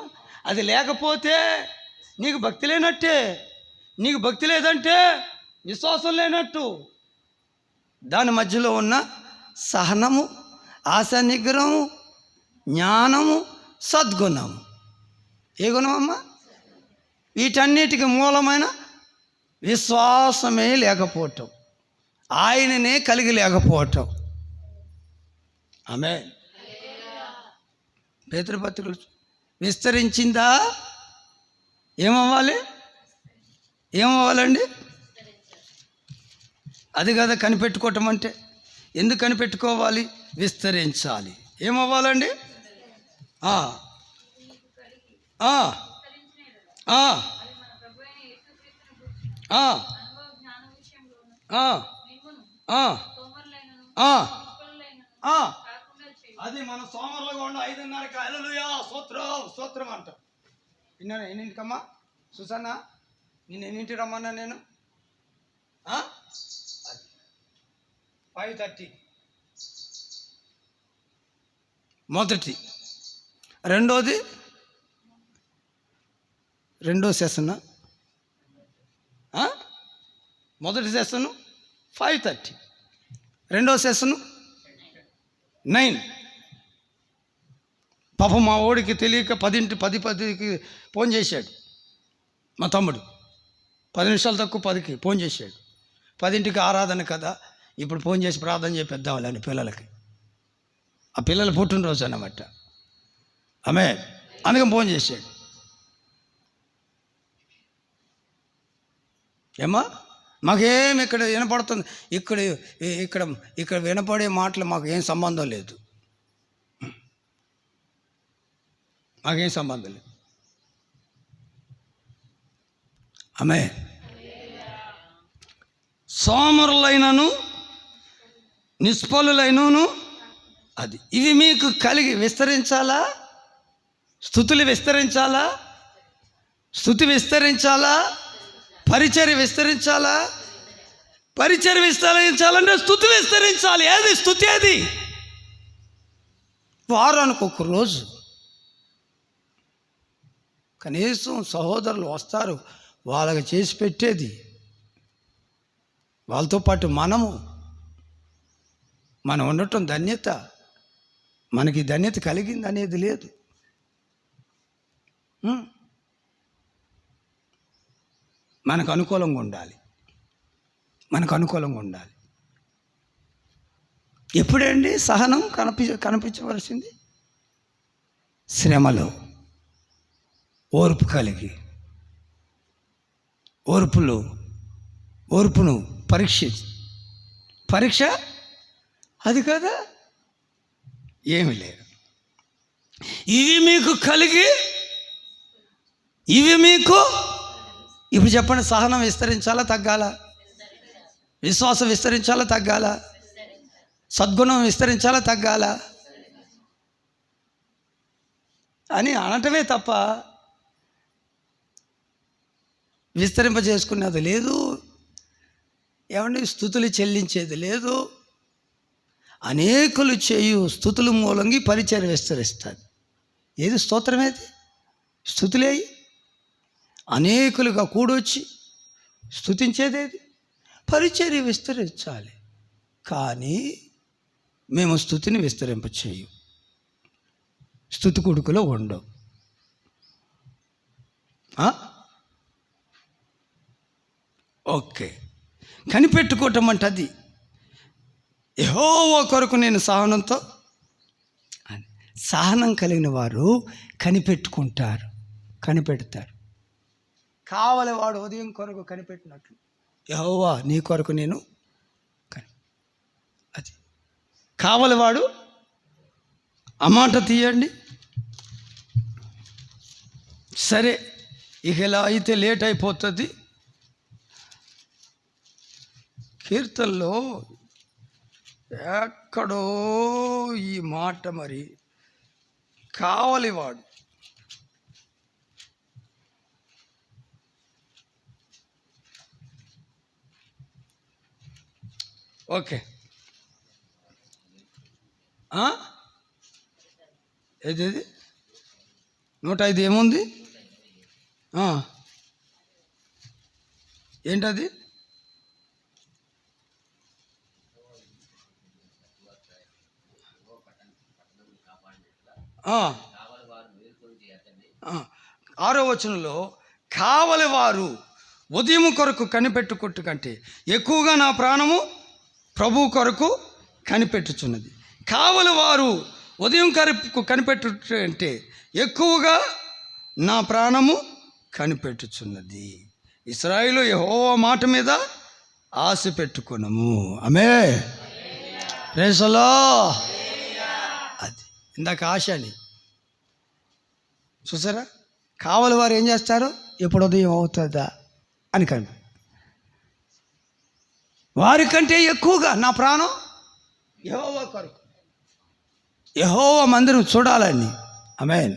అది లేకపోతే నీకు భక్తి లేనట్టే. నీకు భక్తి లేదంటే విశ్వాసం లేనట్టు. దాని మధ్యలో ఉన్న సహనము, ఆశ నిగ్రహము, జ్ఞానము, సద్గుణము. ఏ గుణం అమ్మా? వీటన్నిటికీ మూలమైన విశ్వాసమే లేకపోవటం, ఆయననే కలిగి లేకపోవటం. ఆమేన్. పేతురుపత్రికలు విస్తరించిందా? ఏమవ్వాలండి? అది కదా కనిపెట్టుకోవటం అంటే. ఎందుకు కనిపెట్టుకోవాలి? విస్తరించాలి. ఏమవ్వాలండి? అది మన సోమరులుగా ఉన్న 5:30కి హల్లెలూయా స్తోత్రం అంట. విన్నాను. ఎన్నింటికమ్మా సుసన్న? నేను ఎన్నింటికి రమ్మన్నా? నేను 5:30 మొదటి. రెండో సెషన్. మొదటి సెషను 5:30, రెండో సెషను 9. పాపం మా ఓడికి తెలియక 10:10కి ఫోన్ చేశాడు మా తమ్ముడు. 10 నిమిషాలు తక్కువ 10కి ఫోన్ చేశాడు. 10ంటికి ఆరాధన కదా, ఇప్పుడు ఫోన్ చేసి ప్రార్థన చేపిద్దామని పిల్లలకి. ఆ పిల్లల పుట్టినరోజు అన్నమాట. ఆమేన్. అందుకని ఫోన్ చేశాడు. ఏమా మాకేం ఇక్కడ వినపడుతుంది, ఇక్కడ వినపడే మాటలు మాకు ఏం సంబంధం లేదు. మాకేం సంబంధం లేదు. ఆమేన్. సోమరులైనను నిష్ఫలులైనను అది ఇవి మీకు కలిగి విస్తరించాలా? స్తుతులు విస్తరించాలా? స్తుతి విస్తరించాలా? పరిచర్య విస్తరించాలా? పరిచర్య విస్తరించాలంటే స్తుతి విస్తరించాలి. ఏది స్తుతి? ఏది? వారానికి ఒక రోజు కనీసం సహోదరులు వస్తారు, వాళ్ళకి చేసి పెట్టేది. వాళ్ళతో పాటు మనం ఉండటం ధన్యత. మనకి ధన్యత కలిగింది అనేది లేదు. మనకు అనుకూలంగా ఉండాలి. ఎప్పుడండి సహనం కనిపించవలసింది? శ్రమలో ఓర్పు కలిగి, ఓర్పును పరీక్ష అది కదా. ఏమి లేదు. ఇవి మీకు కలిగి, ఇప్పుడు చెప్పండి, సహనం విస్తరించాలా తగ్గాలా? విశ్వాసం విస్తరించాలా తగ్గాలా? సద్గుణం విస్తరించాలా తగ్గాలా అని అనటమే తప్ప విస్తరింపజేసుకునేది లేదు. ఏమండి? స్తుతులు చెల్లించేది లేదు. అనేకులు చేయు స్తుతుల మూలంగా పరిచర్య విస్తరిస్తుంది. ఏది స్తోత్రం? ఏది స్తుతులే. అనేకులుగా కూడొచ్చి స్తుతించేదేది? పరిచర్య విస్తరించాలి. కానీ మేము స్తుతిని విస్తరింప చేయు. స్తుతి కొడుకులో ఉండవు. ఓకే. కనిపెట్టుకోవటం అంటే అది. యెహోవా కొరకు నేను సహనం కలిగిన వారు కనిపెడతారు. కావలి వాడు ఉదయం కొరకు కనిపెట్టినట్లు యెహోవా నీ కొరకు నేను అది కావలివాడు. ఆ మాట తీయండి. సరే, ఇక ఇలా అయితే లేట్ అయిపోతుంది. కీర్తనలో ఎక్కడో ఈ మాట మరి కావలివాడు. ఓకే. ఏది 105 ఏముంది? ఏంటది? ఆరో వచనంలో, కావలి వారు ఉదయం కొరకు కనిపెట్టుకొట్టు కంటే ఎక్కువగా నా ప్రాణము ప్రభు కొరకు కనిపెట్టుచున్నది. కావలి వారు ఉదయం కొరకు కనిపెట్టు అంటే ఎక్కువగా నా ప్రాణము కనిపెట్టుచున్నది. ఇశ్రాయేలు యెహోవా మాట మీద ఆశ పెట్టుకున్నాము. ఆమేన్. Praise the lord. అది ఇందాక ఆశ అని చూసారా? కావలి వారు ఏం చేస్తారు? ఎప్పుడు ఉదయం అవుతుందా అని కను వారికంటే ఎక్కువగా నా ప్రాణం యెహోవా కొరకు, యెహోవా మందిరం చూడాలని, ఆమేన్,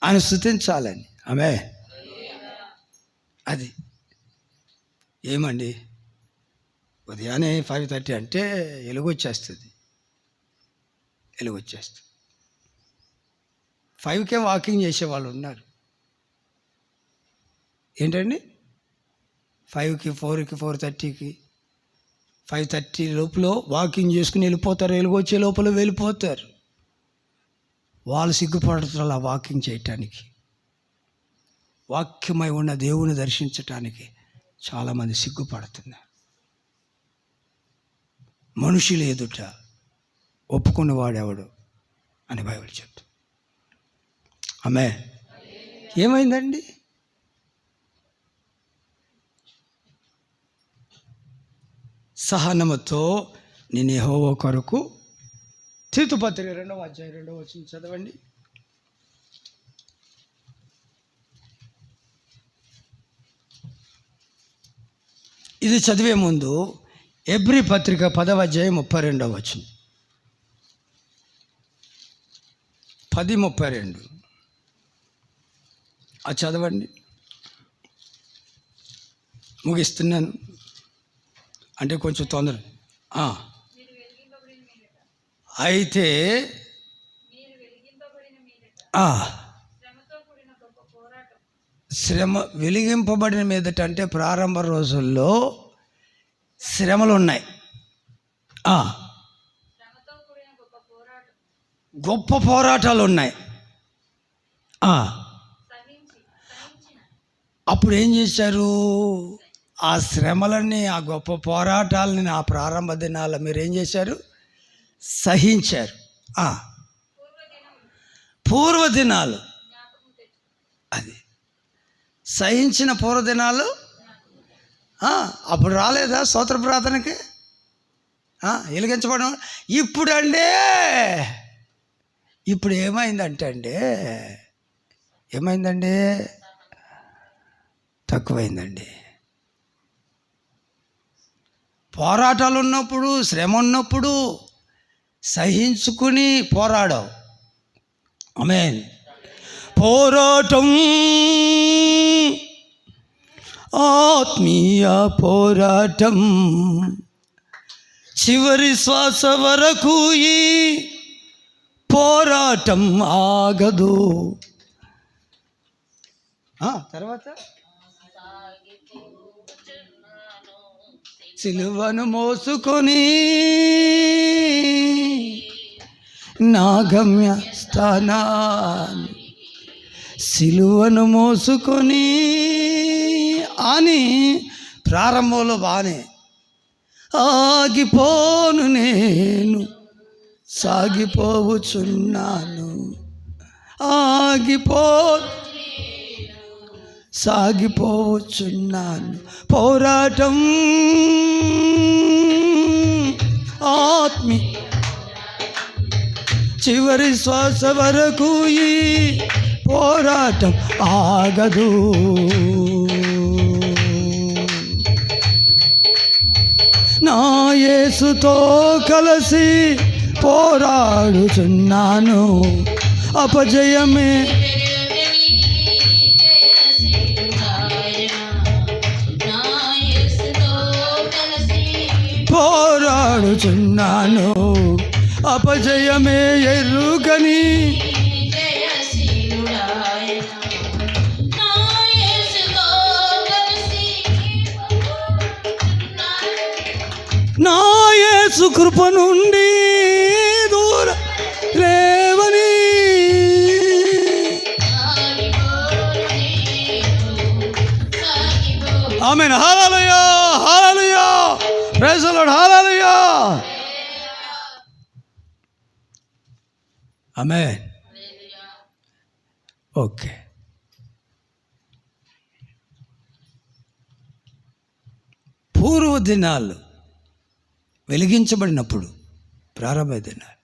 ఆయన స్తుతించాలని, ఆమేన్. అది ఏమండి, ఉదయాన్నే 5:30 అంటే వెలుగొచ్చేస్తుంది. 5కే వాకింగ్ చేసేవాళ్ళు ఉన్నారు. ఏంటండి 5కి, 4కి, 4:30కి, 5:30 లోపల వాకింగ్ చేసుకుని వెళ్ళిపోతారు. వెలుగొచ్చే లోపల వెళ్ళిపోతారు. వాళ్ళు సిగ్గుపడుతున్నారు ఆ వాకింగ్ చేయటానికి. వాక్యమై ఉన్న దేవుని దర్శించటానికి చాలామంది సిగ్గుపడుతున్నారు. మనుషులు ఎదుట ఒప్పుకున్నవాడెవడు అని బైబిల్ చెప్తుంది. ఆమేన్. ఏమైందండి? సహనముతో నేను యెహోవా కొరకు. తీతు పత్రిక 2వ అధ్యాయం 2వ వచనం చదవండి. ఇది చదివే ముందు ఎబ్రీ పత్రిక 10వ అధ్యాయం 32వ వచనం. 10:32 అది చదవండి. ముగిస్తున్నాను అంటే కొంచెం తొందర. అయితే శ్రమ వెలిగింపబడిన మీదట అంటే ప్రారంభ రోజుల్లో శ్రమలు ఉన్నాయి. గొప్ప పోరాటాలు ఉన్నాయి. అప్పుడు ఏం చేశారు? ఆ శ్రమలని, ఆ గొప్ప పోరాటాలని ఆ ప్రారంభ దినాల్లో మీరు ఏం చేశారు? సహించారు. పూర్వదినాలు, అది సహించిన పూర్వదినాలు అప్పుడు రాలేదా స్తోత్ర ప్రార్థనకి? వెలిగించబడడం. ఇప్పుడు ఏమైందండి? తక్కువైందండి. పోరాటాలు ఉన్నప్పుడు, శ్రమ ఉన్నప్పుడు సహించుకుని పోరాడావు. ఆమేన్. పోరాటం, ఆత్మీయ పోరాటం, చివరి శ్వాస వరకు ఈ పోరాటం ఆగదు. తర్వాత సిలువను మోసుకొని నా గమ్య స్థానాన్ని, సిలువను మోసుకొని అని ప్రారంభంలో బాగానే, ఆగిపోను నేను సాగిపోవచ్చున్నాను, సాగిపోవచ్చున్నాను. పోరాటం, ఆత్మీ చివరి శ్వాస వరకు ఈ పోరాటం ఆగదు. నా యేసుతో కలిసి పోరాడుచున్నాను, అపజయమే పోరాడుచున్నాను, అపజయమే ఎరుగని యేసు కృప నుండి దూర లేవని amen. Hallelujah, hallelujah, praise the lord, hallelujah, amen. Okay, పూర్వ దినాలు వెలిగించబడినప్పుడు, ప్రారంభ దినాలు,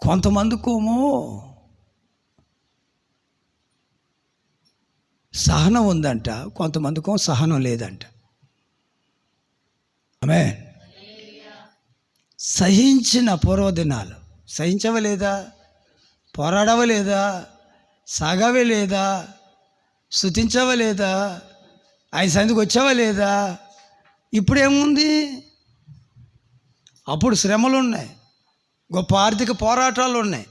కొంతమందికేమో సహనం ఉందంట, కొంతమందికో సహనం లేదంట. ఆమేన్. సహించిన పూర్వదినాలు సహించవలేదా? పోరాడవలేదా? సాగవలేదా? స్తుతించవలేదా? ఆయన సందికి వచ్చావా లేదా? ఇప్పుడేముంది? అప్పుడు శ్రమలు ఉన్నాయి, గొప్ప ఆర్థిక పోరాటాలు ఉన్నాయి.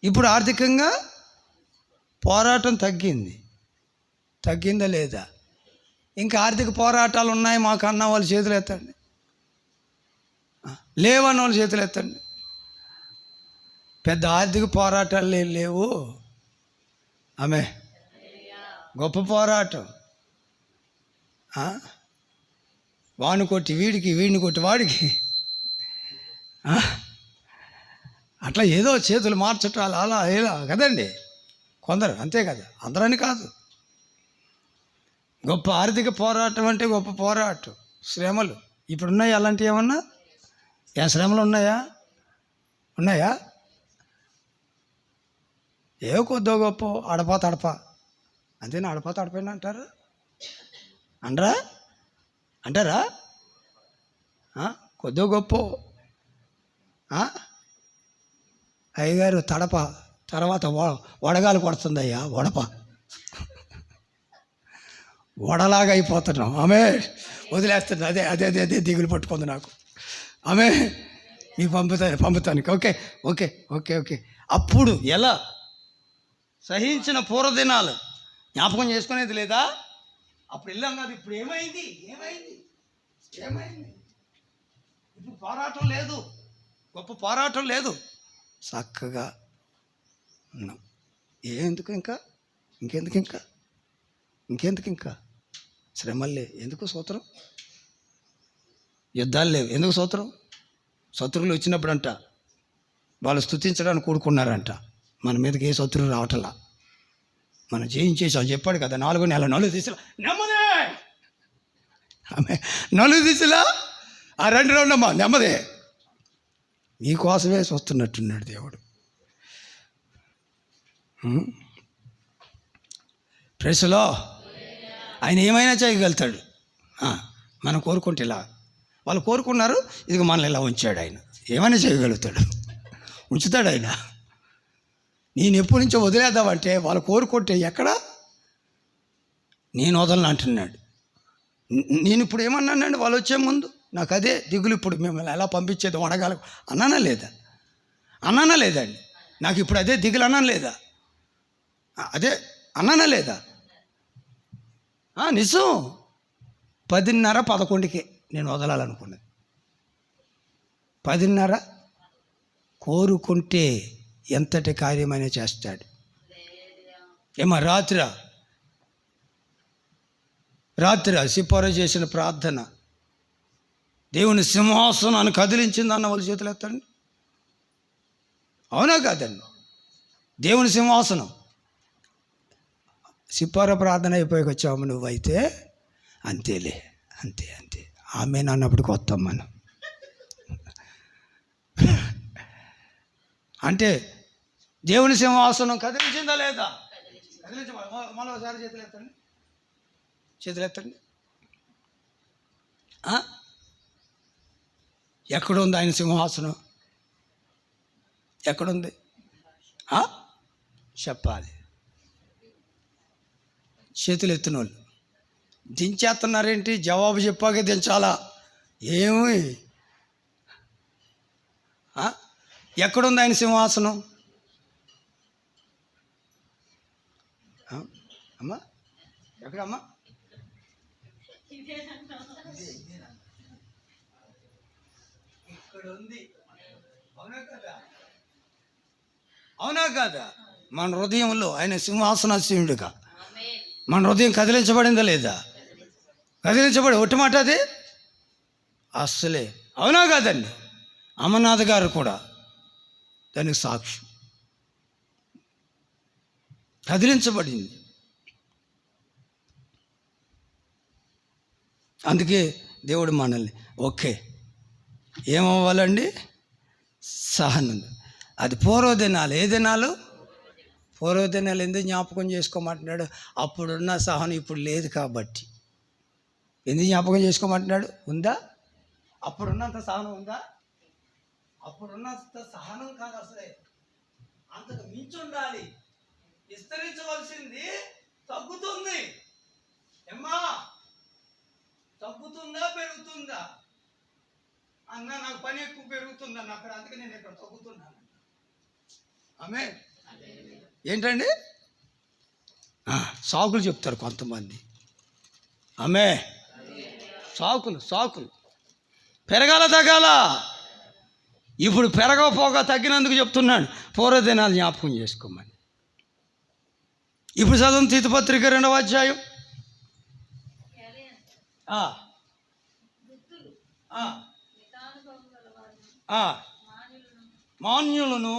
ఇప్పుడు ఆర్థికంగా పోరాటం తగ్గిందా లేదా? ఇంకా ఆర్థిక పోరాటాలు ఉన్నాయి మాకు అన్న వాళ్ళు చేతులు ఎత్తండి, లేవన్న వాళ్ళు చేతులు ఎత్తండి. పెద్ద ఆర్థిక పోరాటాలు లేవు. ఆమె గొప్ప పోరాటం. వాడిని కొట్టి వీడికి, వీడిని కొట్టి వాడికి, అట్లా ఏదో చేతులు మార్చటాలు అలా ఇలా కదండి. కొందరు అంతే కదా, అందరని కాదు. గొప్ప ఆర్థిక పోరాటం అంటే గొప్ప పోరాటం. శ్రమలు ఇప్పుడున్నాయి అలాంటివి ఏమన్నా? శ్రమలు ఉన్నాయా? ఏ కొద్దో గొప్ప అడపా తడపా అంతేనా? అడపా తడపైనా అంటారా? కొద్దో గొప్ప అయ్యగారు తడప, తర్వాత వడగాలు కొడుతుందయ్యా, వడలాగా అయిపోతున్నాం. ఆమె వదిలేస్తున్నా, అదే దిగులు పట్టుకుంది నాకు. ఆమె మీకు పంపుతానికి. ఓకే. అప్పుడు ఎలా సహించిన పూర్వదినాలు జ్ఞాపకం చేసుకునేది లేదా? అప్పుడు వెళ్ళాం కాదు. ఇప్పుడు ఏమైంది? ఇప్పుడు పోరాటం లేదు, గొప్ప పోరాటం లేదు, చక్కగా ఉన్నాం. ఇంకెందుకు ఇంకా శ్రమలే ఎందుకు? సూత్రం యుద్ధాలు లేవు ఎందుకు? సూత్రం శత్రువులు వచ్చినప్పుడంట వాళ్ళు స్తుతించడానికి కూడుకున్నారంట. మన మీదకి ఏ శత్రువు రావటంలా, మనం జయించేసాం. చెప్పాడు కదా, 4 నెలలు 4 దిశలా నెమ్మదే. ఆమె 4 దిశలా ఆ 2 రౌండమ్మా నెమ్మదే. నీకోసమే చూస్తున్నట్టున్నాడు దేవుడు. ప్రెస్లో ఆయన ఏమైనా చేయగలుగుతాడు. మనం కోరుకుంటే ఇలా, వాళ్ళు కోరుకున్నారు, ఇదిగో మనల్ని ఇలా ఉంచాడు. ఆయన ఏమైనా చేయగలుగుతాడు, ఉంచుతాడు ఆయన. నేను ఎప్పటి నుంచో వదిలేద్దామంటే వాళ్ళు కోరుకుంటే ఎక్కడ? నేను వదలను అంటున్నాడు. నేను ఇప్పుడు ఏమన్నానండి వాళ్ళు వచ్చే ముందు? నాకు అదే దిగులు. ఇప్పుడు మిమ్మల్ని ఎలా పంపించేది వడగాలి అన్నానా లేదండి? నాకు ఇప్పుడు అదే దిగులు అన్నాను లేదా? అదే అన్నానా లేదా? నిజం. 10:30 11కి నేను వదలాలనుకున్నది. 10:30 కోరుకుంటే ఎంతటి కార్యమైనా చేస్తాడు. ఏమో రాత్రి సిప్పోరా చేసిన ప్రార్థన దేవుని సింహాసనాన్ని కదిలించింది అన్న వాళ్ళ చేతులు ఎత్తండి. అవునా కాదండి? దేవుని సింహాసనం. సిప్పోరా ప్రార్థన అయిపోయి వచ్చాము నువ్వైతే అంతే. ఆమె అన్నప్పటికి వస్తాం మనం. అంటే దేవుని సింహాసనం కదిలించిందా లేదా? మరోసారి చేతులు ఎత్తండి. ఎక్కడుంది ఆయన సింహాసనం? ఎక్కడుంది చెప్పాలి. చేతులు ఎత్తిన వాళ్ళు దించేస్తున్నారేంటి? జవాబు చెప్పాకే దించాలా? ఏమి ఎక్కడుంది ఆయన సింహాసనం? అమ్మా ఎక్కడమ్మా? ఇక్కడ ఉంది. అవునా కదా? అవునా కదా? మన హృదయంలో ఆయన సింహాసనాసీనుడుగా మన హృదయం కదిలించబడిందా లేదా? కదిలించబడి ఒట్టి మాట అది అస్సలే. అవునా కాదండి? అమర్నాథ్ గారు కూడా దానికి సాక్ష్యం. కదిలించబడింది. అందుకే దేవుడు మనల్ని ఓకే ఏమవ్వాలండి? సహనం. అది పూర్వదినాలు. ఏ దినాలు? పూర్వదినాలు. ఎందుకు జ్ఞాపకం చేసుకోమంటున్నాడు? అప్పుడున్న సహనం ఇప్పుడు లేదు కాబట్టి. ఎందుకు జ్ఞాపకం చేసుకోమంటున్నాడు? ఉందా? అప్పుడున్నంత సహనం ఉందా? అప్పుడున్నంత సహనం కాదు అసలే, అంతకు మించి ఉండాలి. విస్తరించవలసింది తగ్గుతుంది. ఏమ్మా, తగ్గుతుందా పెరుగుతుందా? అన్న నాకు పని ఎక్కువ పెరుగుతుందన్న అక్కడ, అందుకే నేను ఇక్కడ తగ్గుతున్నాను. ఆమె ఏంటండి సాకులు చెప్తారు కొంతమంది. ఆమె సాకులు పెరగాల తగ్గాల. ఇప్పుడు పెరగపోగా తగ్గినందుకు చెప్తున్నాను. పూర్వదినాలు జ్ఞాపకం చేసుకోమని. ఇప్పుడు చదువు తీతుపత్రిక 2వ అధ్యాయం. మాన్యులను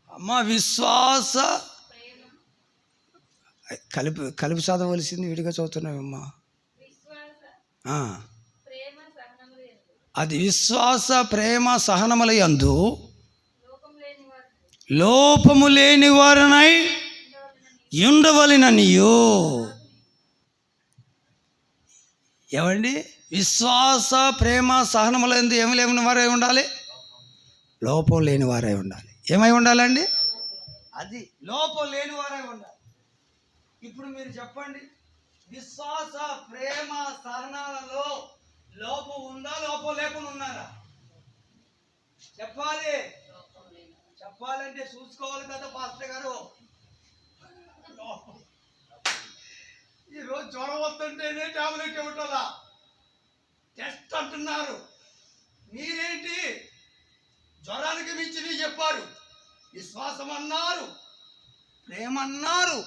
అమ్మ విశ్వాస కలిపి చదవలసింది విడిగా చదువుతున్నావమ్మా. అది విశ్వాస ప్రేమ సహనముల యందు లోపము లేని వారినై ఉండవలెననియు. ఏమండి? విశ్వాస ప్రేమ సహనముల యందు ఏమి లేని వారై ఉండాలి? లోపం లేని వారై ఉండాలి. ఏమై ఉండాలండి? అది లోపం లేని వారై ఉండాలి. ఇప్పుడు మీరు చెప్పండి, విశ్వాస ప్రేమ సహనాలలో లోపం ఉందా? లోపం లేకుండా ఉన్నారా? చెప్పాలంటే చూసుకోవాలి కదా పాస్టర్ గారు. ఈరోజు జ్వరం వస్తుంటేనే టాబ్లెట్ ఇవ్వటంలా, టెస్ట్ అంటున్నారు. మీరేంటి జ్వరానికి మించి చెప్పారు? విశ్వాసం అన్నారు, ప్రేమ అన్నారు,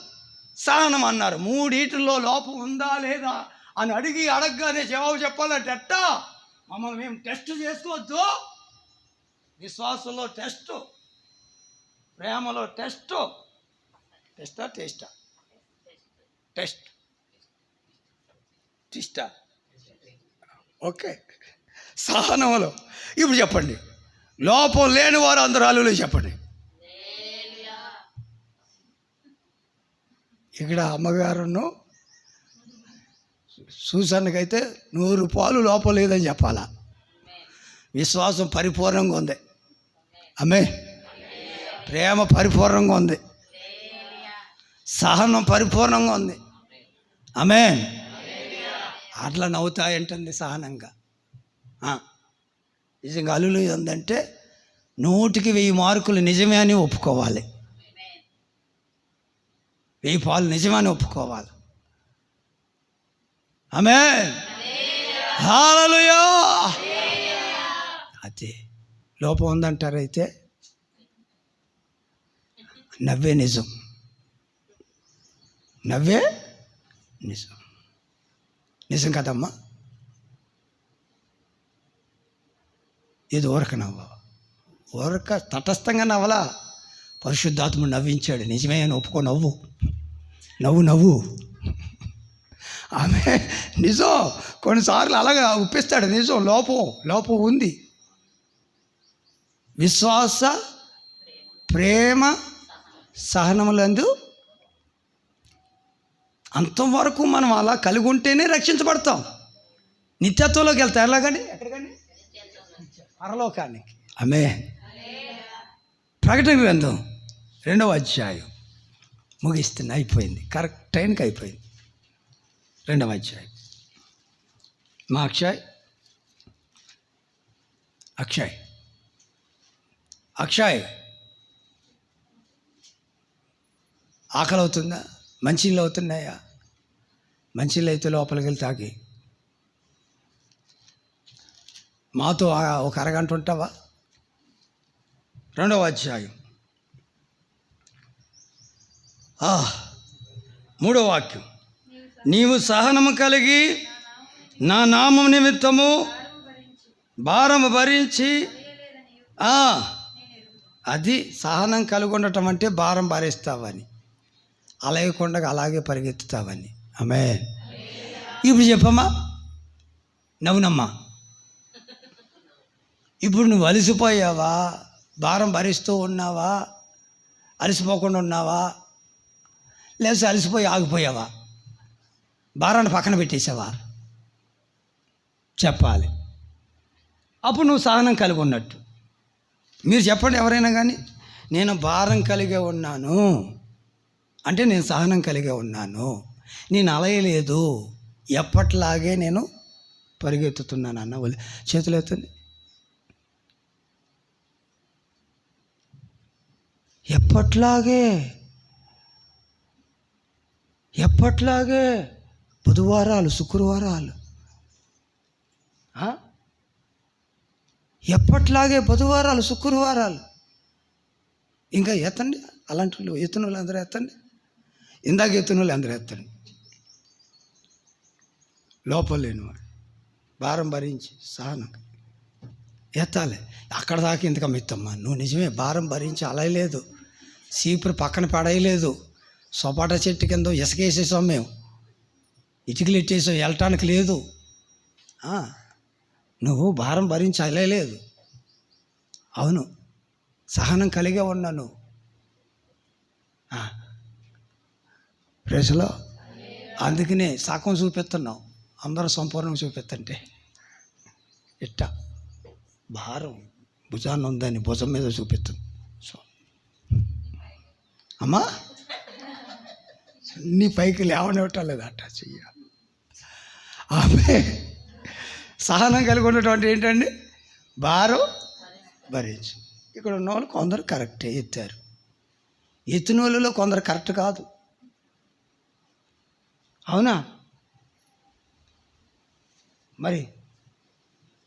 సహనం అన్నారు. మూడింటిలో లోపం ఉందా లేదా అని అడగగానే జవాబు చెప్పాలంటే ఎట్టా? మమ్మల్ని మేము టెస్ట్ చేసుకోవద్దు. విశ్వాసంలో టెస్ట్, ప్రేమలో టెస్ట్. ఓకే. సహనంలో ఇప్పుడు చెప్పండి, లోపం లేని వారు అందరూ హల్లెలూయా చెప్పండి. ఇక్కడ అమ్మగారును సూసన్నకైతే 100 పాలు లోపం లేదని చెప్పాలా. విశ్వాసం పరిపూర్ణంగా ఉంది. ఆమె ప్రేమ పరిపూర్ణంగా ఉంది. సహనం పరిపూర్ణంగా ఉంది. ఆమె అట్లా నవ్వుతాయంటుంది సహనంగా. నిజంగా హల్లెలూయా ఉందంటే 100కి 1000 మార్కులు నిజమే అని ఒప్పుకోవాలి. 1000 పాలు నిజమే అని ఒప్పుకోవాలి. ఆమేన్. హల్లెలూయా. అదే లోపం ఉందంటారైతే నవ్వే నిజం. నిజం కదమ్మా. ఇది ఊరక నవ్వ, ఊరక తటస్థంగా నవ్వలా. పరిశుద్ధాత్ముడు నవ్వించాడు. నిజమే అని ఒప్పుకో. నవ్వు. ఆమె నిజం. కొన్నిసార్లు అలాగా ఒప్పిస్తాడు. నిజం, లోపం ఉంది. విశ్వాస ప్రేమ సహనములందు అంతవరకు మనం అలా కలిగి ఉంటేనే రక్షించబడతాం. నిత్యత్వంలోకి వెళ్తాం. ఎలాగండి? ఎక్కడికండి? పరలోకానికి. ఆమేన్. ప్రకటన గ్రంథం 2వ అధ్యాయం ముగిస్తుంది. అయిపోయింది. కరెక్ట్ టైంకి అయిపోయింది. 2వ అధ్యాయం. మా అక్షయ్ ఆకలి అవుతుందా? మంచినీళ్ళు అవుతున్నాయా? మంచినీళ్ళు అయితే లోపలికి వెళ్ళి తాగి. మాతో ఒక అరగంట ఉంటావా? 2వ అధ్యాయం 3వ వాక్యం. నీవు సహనము కలిగి నా నామం నిమిత్తము భారము భరించి, అది సహనం కలిగి ఉండటం అంటే భారం భరిస్తావని, అలయకుండా అలాగే పరిగెత్తుతావని. ఆమేన్. ఇప్పుడు చెప్పమ్మా, నవ్వునమ్మా. ఇప్పుడు నువ్వు అలసిపోయావా? భారం భరిస్తూ ఉన్నావా? అలసిపోకుండా ఉన్నావా? లేకపోతే అలసిపోయి ఆగిపోయావా? భారాన్ని పక్కన పెట్టేసావా? చెప్పాలి. అప్పుడు నువ్వు సహనం కలిగి ఉన్నట్టు. మీరు చెప్పండి ఎవరైనా కానీ, నేను భారం కలిగే ఉన్నాను అంటే నేను సహనం కలిగే ఉన్నాను, నేను అలయలేదు, ఎప్పట్లాగే నేను పరిగెత్తుతున్నాను అన్న వాళ్ళు చేతులు ఎత్తండి. ఎప్పట్లాగే బుధవారాలు, శుక్రవారాలు, ఎప్పట్లాగే బుధవారాలు, శుక్రవారాలు. ఇంకా ఎత్తండి. అలాంటి వాళ్ళు ఎత్తున వాళ్ళు అందరూ ఎత్తండి. ఇందాక ఎత్తున వాళ్ళు అందరూ ఎత్తండి. లోపల లేనివాడు భారం భరించి సహనం ఎత్తాలి. అక్కడ దాకా ఇంతకమ్మ ఎత్తమ్మా. నువ్వు నిజమే భారం భరించి అలయలేదు, సీపురు పక్కన పడేయలేదు, సోపాటా చెట్టు కింద ఇసుకేసేసాం, మేము ఇటుకలు ఎట్టేసాం, వెళ్ళటానికి లేదు. నువ్వు భారం భరించి అలయలేదు. అవును, సహనం కలిగే ఉన్నాను. ప్రేసలో అందుకనే సగం చూపిస్తున్నావు, అందరూ సంపూర్ణంగా చూపిస్తుంటే ఇట్ట భారం భుజాన్ని ఉందని భుజం మీద చూపిస్తుంది. అమ్మా నీ పైకి లేవనివ్వటం లేదు, అట్ట చెయ్య. ఆమె సహనం కలిగి ఉన్నటువంటి ఏంటండి? భారం భరించి. ఇక్కడ ఉన్న వాళ్ళు కొందరు కరెక్టే ఎత్తారు, ఎత్తిన వాళ్ళలో కొందరు కరెక్ట్ కాదు. అవునా? మరి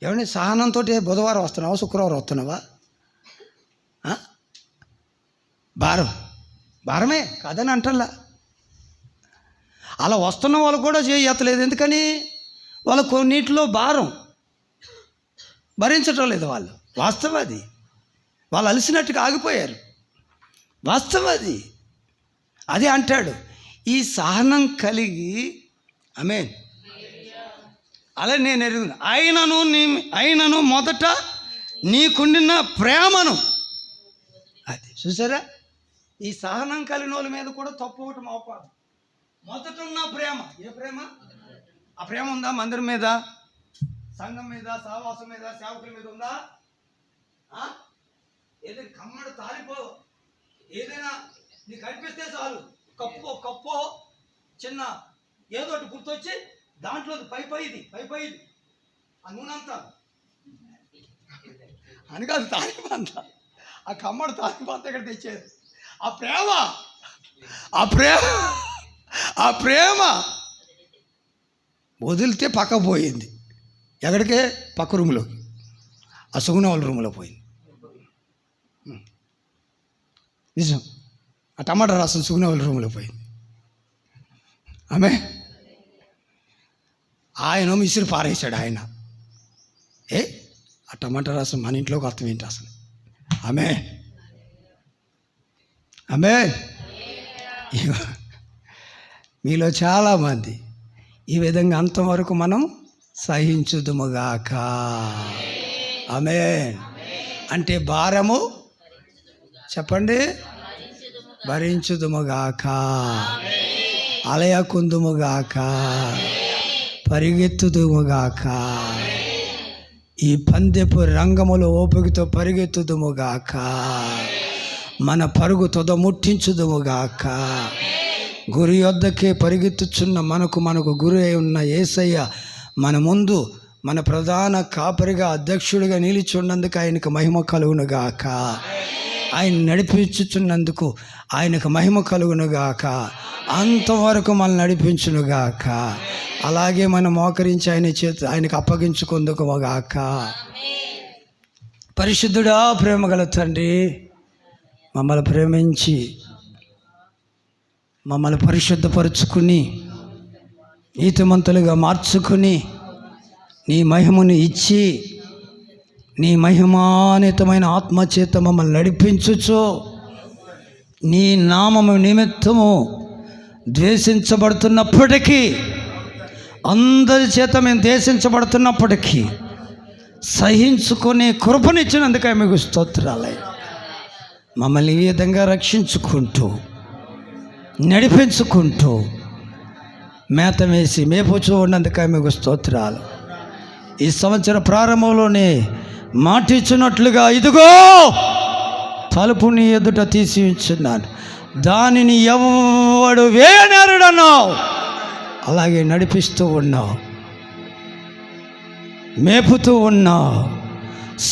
ఏమంటే సహనంతో బుధవారం వస్తున్నావా, శుక్రవారం వస్తున్నావా? భారమే కాదని అంటల్లా. అలా వస్తున్న వాళ్ళు కూడా చేయలేదు. ఎందుకని? వాళ్ళ కొన్నిటిలో భారం భరించటం లేదు. వాళ్ళు వాస్తవం అది. వాళ్ళు అలసినట్టుగా ఆగిపోయారు. వాస్తవం అది. అదే అంటాడు, ఈ సహనం కలిగి. ఆమేన్. అలా నేను ఎరుగును. అయినను మొదట నీకుండిన ప్రేమను. అది చూసారా? ఈ సహనం కలిగిన వాళ్ళ మీద కూడా తప్పు ఒకటి మోపాలి. మొదట ఉన్న ప్రేమ. ఏ ప్రేమ? ఆ ప్రేమ ఉందా? మందిరం మీద, సంఘం మీద, సహవాసం మీద, సేవకుల మీద ఉందా? ఏదైనా కమ్మడు తాలిపో, ఏదైనా నీకు కనిపిస్తే చాలు, కప్పో చిన్న ఏదోటి గుర్తొచ్చి దాంట్లో పైది ఆ నూనెంతా అని కాదు, తాలిపంత ఆ కమ్మడు తాలిపంత ఇక్కడ తెచ్చేది. ఆ ప్రేమ వదిలితే పక్క పోయింది. ఎక్కడికే? పక్క రూమ్లోకి, ఆ సుగుణ వాళ్ళ రూమ్లో పోయింది. నిజం. ఆ టమాటా రసం సుగుణ వాళ్ళ రూమ్లో పోయింది. ఆమె ఆయన మిసిరి పారేసాడు. ఆయన ఆ టమాటా రసం మన ఇంట్లోకి అర్థం ఏంటి అసలు? ఆమె మీలో చాలామంది ఈ విధంగా అంతవరకు మనం సహించుదుముగాక. ఆమేన్. అంటే భారము చెప్పండి, భరించుదుముగాక, అలయకుందుముగాక, పరిగెత్తుదుముగాక, ఈ పందెపు రంగములో ఓపికతో పరిగెత్తుదుముగాక, మన పరుగు తొద ముట్టించుదుముగాక. గురి యొద్దకే పరిగెత్తుచున్న మనకు గురి అయి ఉన్న యేసయ్య మన ముందు మన ప్రధాన కాపరిగా, అధ్యక్షుడిగా నిలిచున్నందుకు ఆయనకు మహిమ కలుగునుగాక. ఆయన నడిపించుచున్నందుకు ఆయనకు మహిమ కలుగునుగాక. అంతవరకు మనల్ని నడిపించునుగాక. అలాగే మనం మోకరించి ఆయనకు అప్పగించుకుందుకుగాక. పరిశుద్ధుడా, ప్రేమగల తండ్రి, మమ్మల్ని ప్రేమించి మమ్మల్ని పరిశుద్ధపరుచుకుని నీతిమంతులుగా మార్చుకుని నీ మహిమను ఇచ్చి నీ మహిమాన్వితమైన ఆత్మచేత మమ్మల్ని నడిపించుచు నీ నామము నిమిత్తము ద్వేషించబడుతున్నప్పటికీ, అందరి చేత మేము ద్వేషించబడుతున్నప్పటికీ సహించుకునే కృపనిచ్చినందుకే మీకు స్తోత్రాలయ్యా. మమ్మల్ని ఈ విధంగా రక్షించుకుంటూ నడిపించుకుంటూ మేత వేసి మేపుచూ ఉన్నందుకే మీకు స్తోత్రాలు. ఈ సంవత్సర ప్రారంభంలోనే మాటిచ్చినట్లుగా ఇదిగో తలుపు నీ ఎదుట తీసి ఉంచున్నాను, దానిని ఎవడు వేయనేరుడన్నావు. అలాగే నడిపిస్తూ ఉన్నావు, మేపుతూ ఉన్నావు,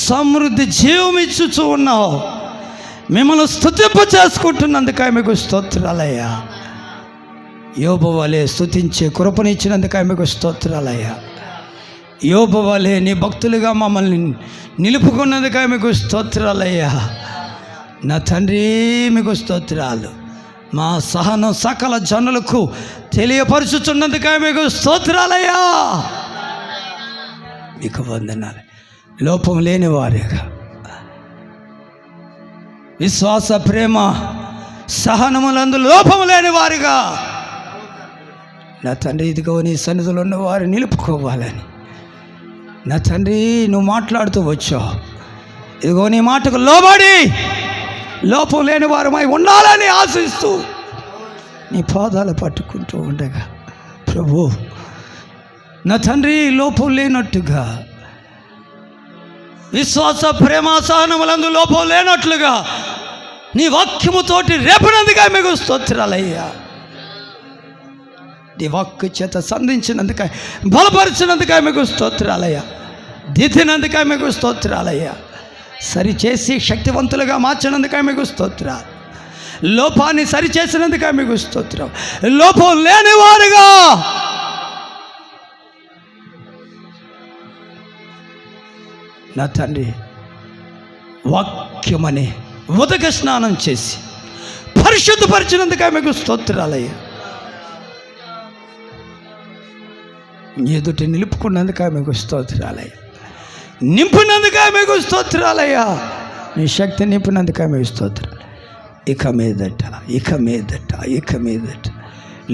సమృద్ధి జీవమిచ్చుచూ ఉన్నావు. మిమ్మల్ని స్తుతింప చేసుకుంటున్నందుకే మీకు స్తోత్రాలయ్యా. యోబు వలె స్తుతించే కృపనిచ్చినందుకే మీకు స్తోత్రాలయ్యా. యోబు వలె నీ భక్తులుగా మమ్మల్ని నిలుపుకున్నందుకే మీకు స్తోత్రాలయ్యా. నా తండ్రి, మీకు స్తోత్రాలు. మా సహనం సకల జనులకు తెలియపరుచుచున్నందుకే మీకు స్తోత్రాలయ్యా. మీకు వందనాలు. లోపం లేని వారిగా, విశ్వాస ప్రేమ సహనములందు లోపం లేని వారిగా నా తండ్రి, ఇదిగో నీ సన్నిధిలో ఉన్న వారు నిలుపుకోవాలని నా తండ్రి నువ్వు మాట్లాడుతూ వచ్చావు. ఇదిగో నీ మాటకు లోబడి లోపం లేని వారమై ఉండాలని ఆశిస్తూ నీ పాదాలు పట్టుకుంటూ ఉండగా, ప్రభు నా తండ్రి, లోపం లేనట్టుగా, విశ్వాస ప్రేమ సహనములందు లోపం లేనట్లుగా నీ వాక్యముతోటి రేపనందుకే మీకు స్తోత్రాలయ్యా. నీ వాక్కు చేత సంధించినందుకే, బలపరిచినందుకే మీకు స్తోత్రాలయ్యా. దిద్దినందుకే మీకు స్తోత్రాలయ్యా. సరిచేసి శక్తివంతులుగా మార్చినందుకే మీకు స్తోత్రాలు. లోపాన్ని సరిచేసినందుకే మీకు స్తోత్రం. లోపం లేని వారుగా నా తండ్రి వాక్యమని ఉదక స్నానం చేసి పరిశుద్ధపరిచినందుకే మీకు స్తోత్రాలయ్యా. ఎదుటి నిలుపుకున్నందుకే మీకు స్తోత్రాలయ్యా. నింపినందుకే మీకు స్తోత్రాలయ్యా. నీ శక్తి నింపినందుకే మీకు స్తోత్రాలు. ఇక మీదట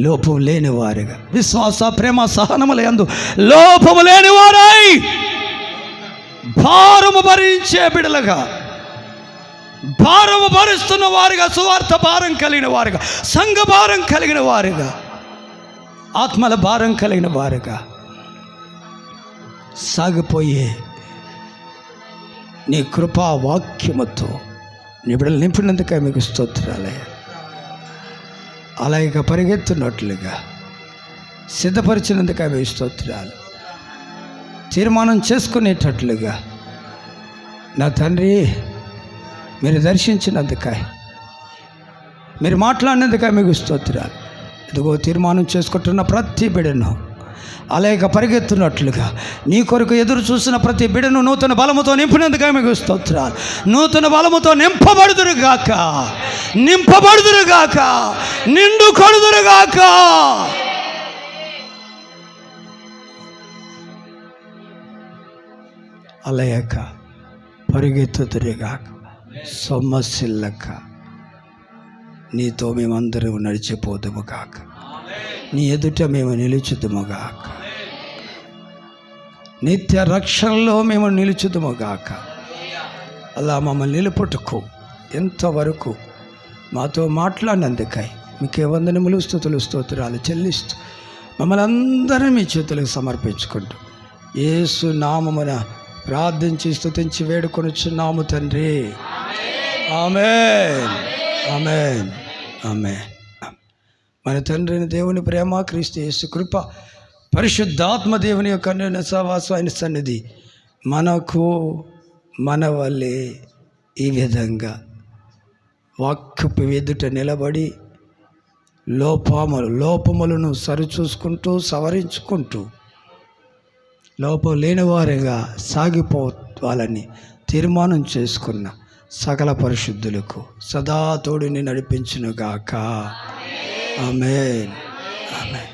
లోపం లేని వారుగా, విశ్వాస ప్రేమ సహనముల యందు లోపము లేని వారై భారము భరించే బిడలుగా, భారము భరిస్తున్న వారుగా, సువార్త భారం కలిగిన వారుగా, సంఘ భారం కలిగిన వారుగా, ఆత్మల భారం కలిగిన వారుగా సాగిపోయే నీ కృపా వాక్యముతో నీ బిడ్డలు నింపినందుకే మీకు స్తోత్రాలయ్యా. అలాగే పరిగెత్తున్నట్లుగా సిద్ధపరిచినందుకే మీకు స్తోత్రాలు. తీర్మానం చేసుకునేటట్లుగా నా తండ్రి మీరు దర్శించినందుకే, మీరు మాట్లాడినందుకే మీకు స్తోత్రాలు. ఇదిగో తీర్మానం చేసుకుంటున్న ప్రతి బిడ్డను అలాగే పరిగెత్తున్నట్లుగా నీ కొరకు ఎదురు చూసిన ప్రతి బిడ్డను నూతన బలముతో నింపినందుకే మీకు స్తోత్రాలు. నూతన బలముతో నింపబడుదురుగాక, నిండు కొడుదురుగాక. అలయక పరిగెత్తుదురుగాక, సొమ్మసిల్లక నీతో మేమందరం నడిచిపోదుముగాక, నీ ఎదుట మేము నిలుచుదుముగాక, నిత్య రక్షణలో మేము నిలుచుదుముగాక. అలా మమ్మల్ని నిలుపుటకు ఎంతవరకు మాతో మాట్లాడినందుకై మీకే వందనములు, స్తుతులు, స్తోత్రాలు చెల్లిస్తూ మమ్మల్ని అందరం మీ చేతులకు సమర్పించుకుంటూ యేసు నామమున ప్రార్థించి స్తుతించి వేడుకొనుచున్నాము తండ్రి. ఆమేన్, ఆమేన్, ఆమేన్. మన తండ్రిని దేవుని ప్రేమ, క్రీస్తు యేసు కృప, పరిశుద్ధాత్మ దేవుని యొక్క అన్యోన్య సహవాసం, ఆయన సన్నిధి మనకు మన వల్లే ఈ విధంగా వాక్యపు ఎదుట నిలబడి లోపములను సరిచూసుకుంటూ సవరించుకుంటూ లోపం లేని వారిగా సాగిపోవాలని తీర్మానం చేసుకున్న సకల పరిశుద్ధులకు సదా తోడిని నడిపించునుగాక. ఆమేన్. ఆమేన్.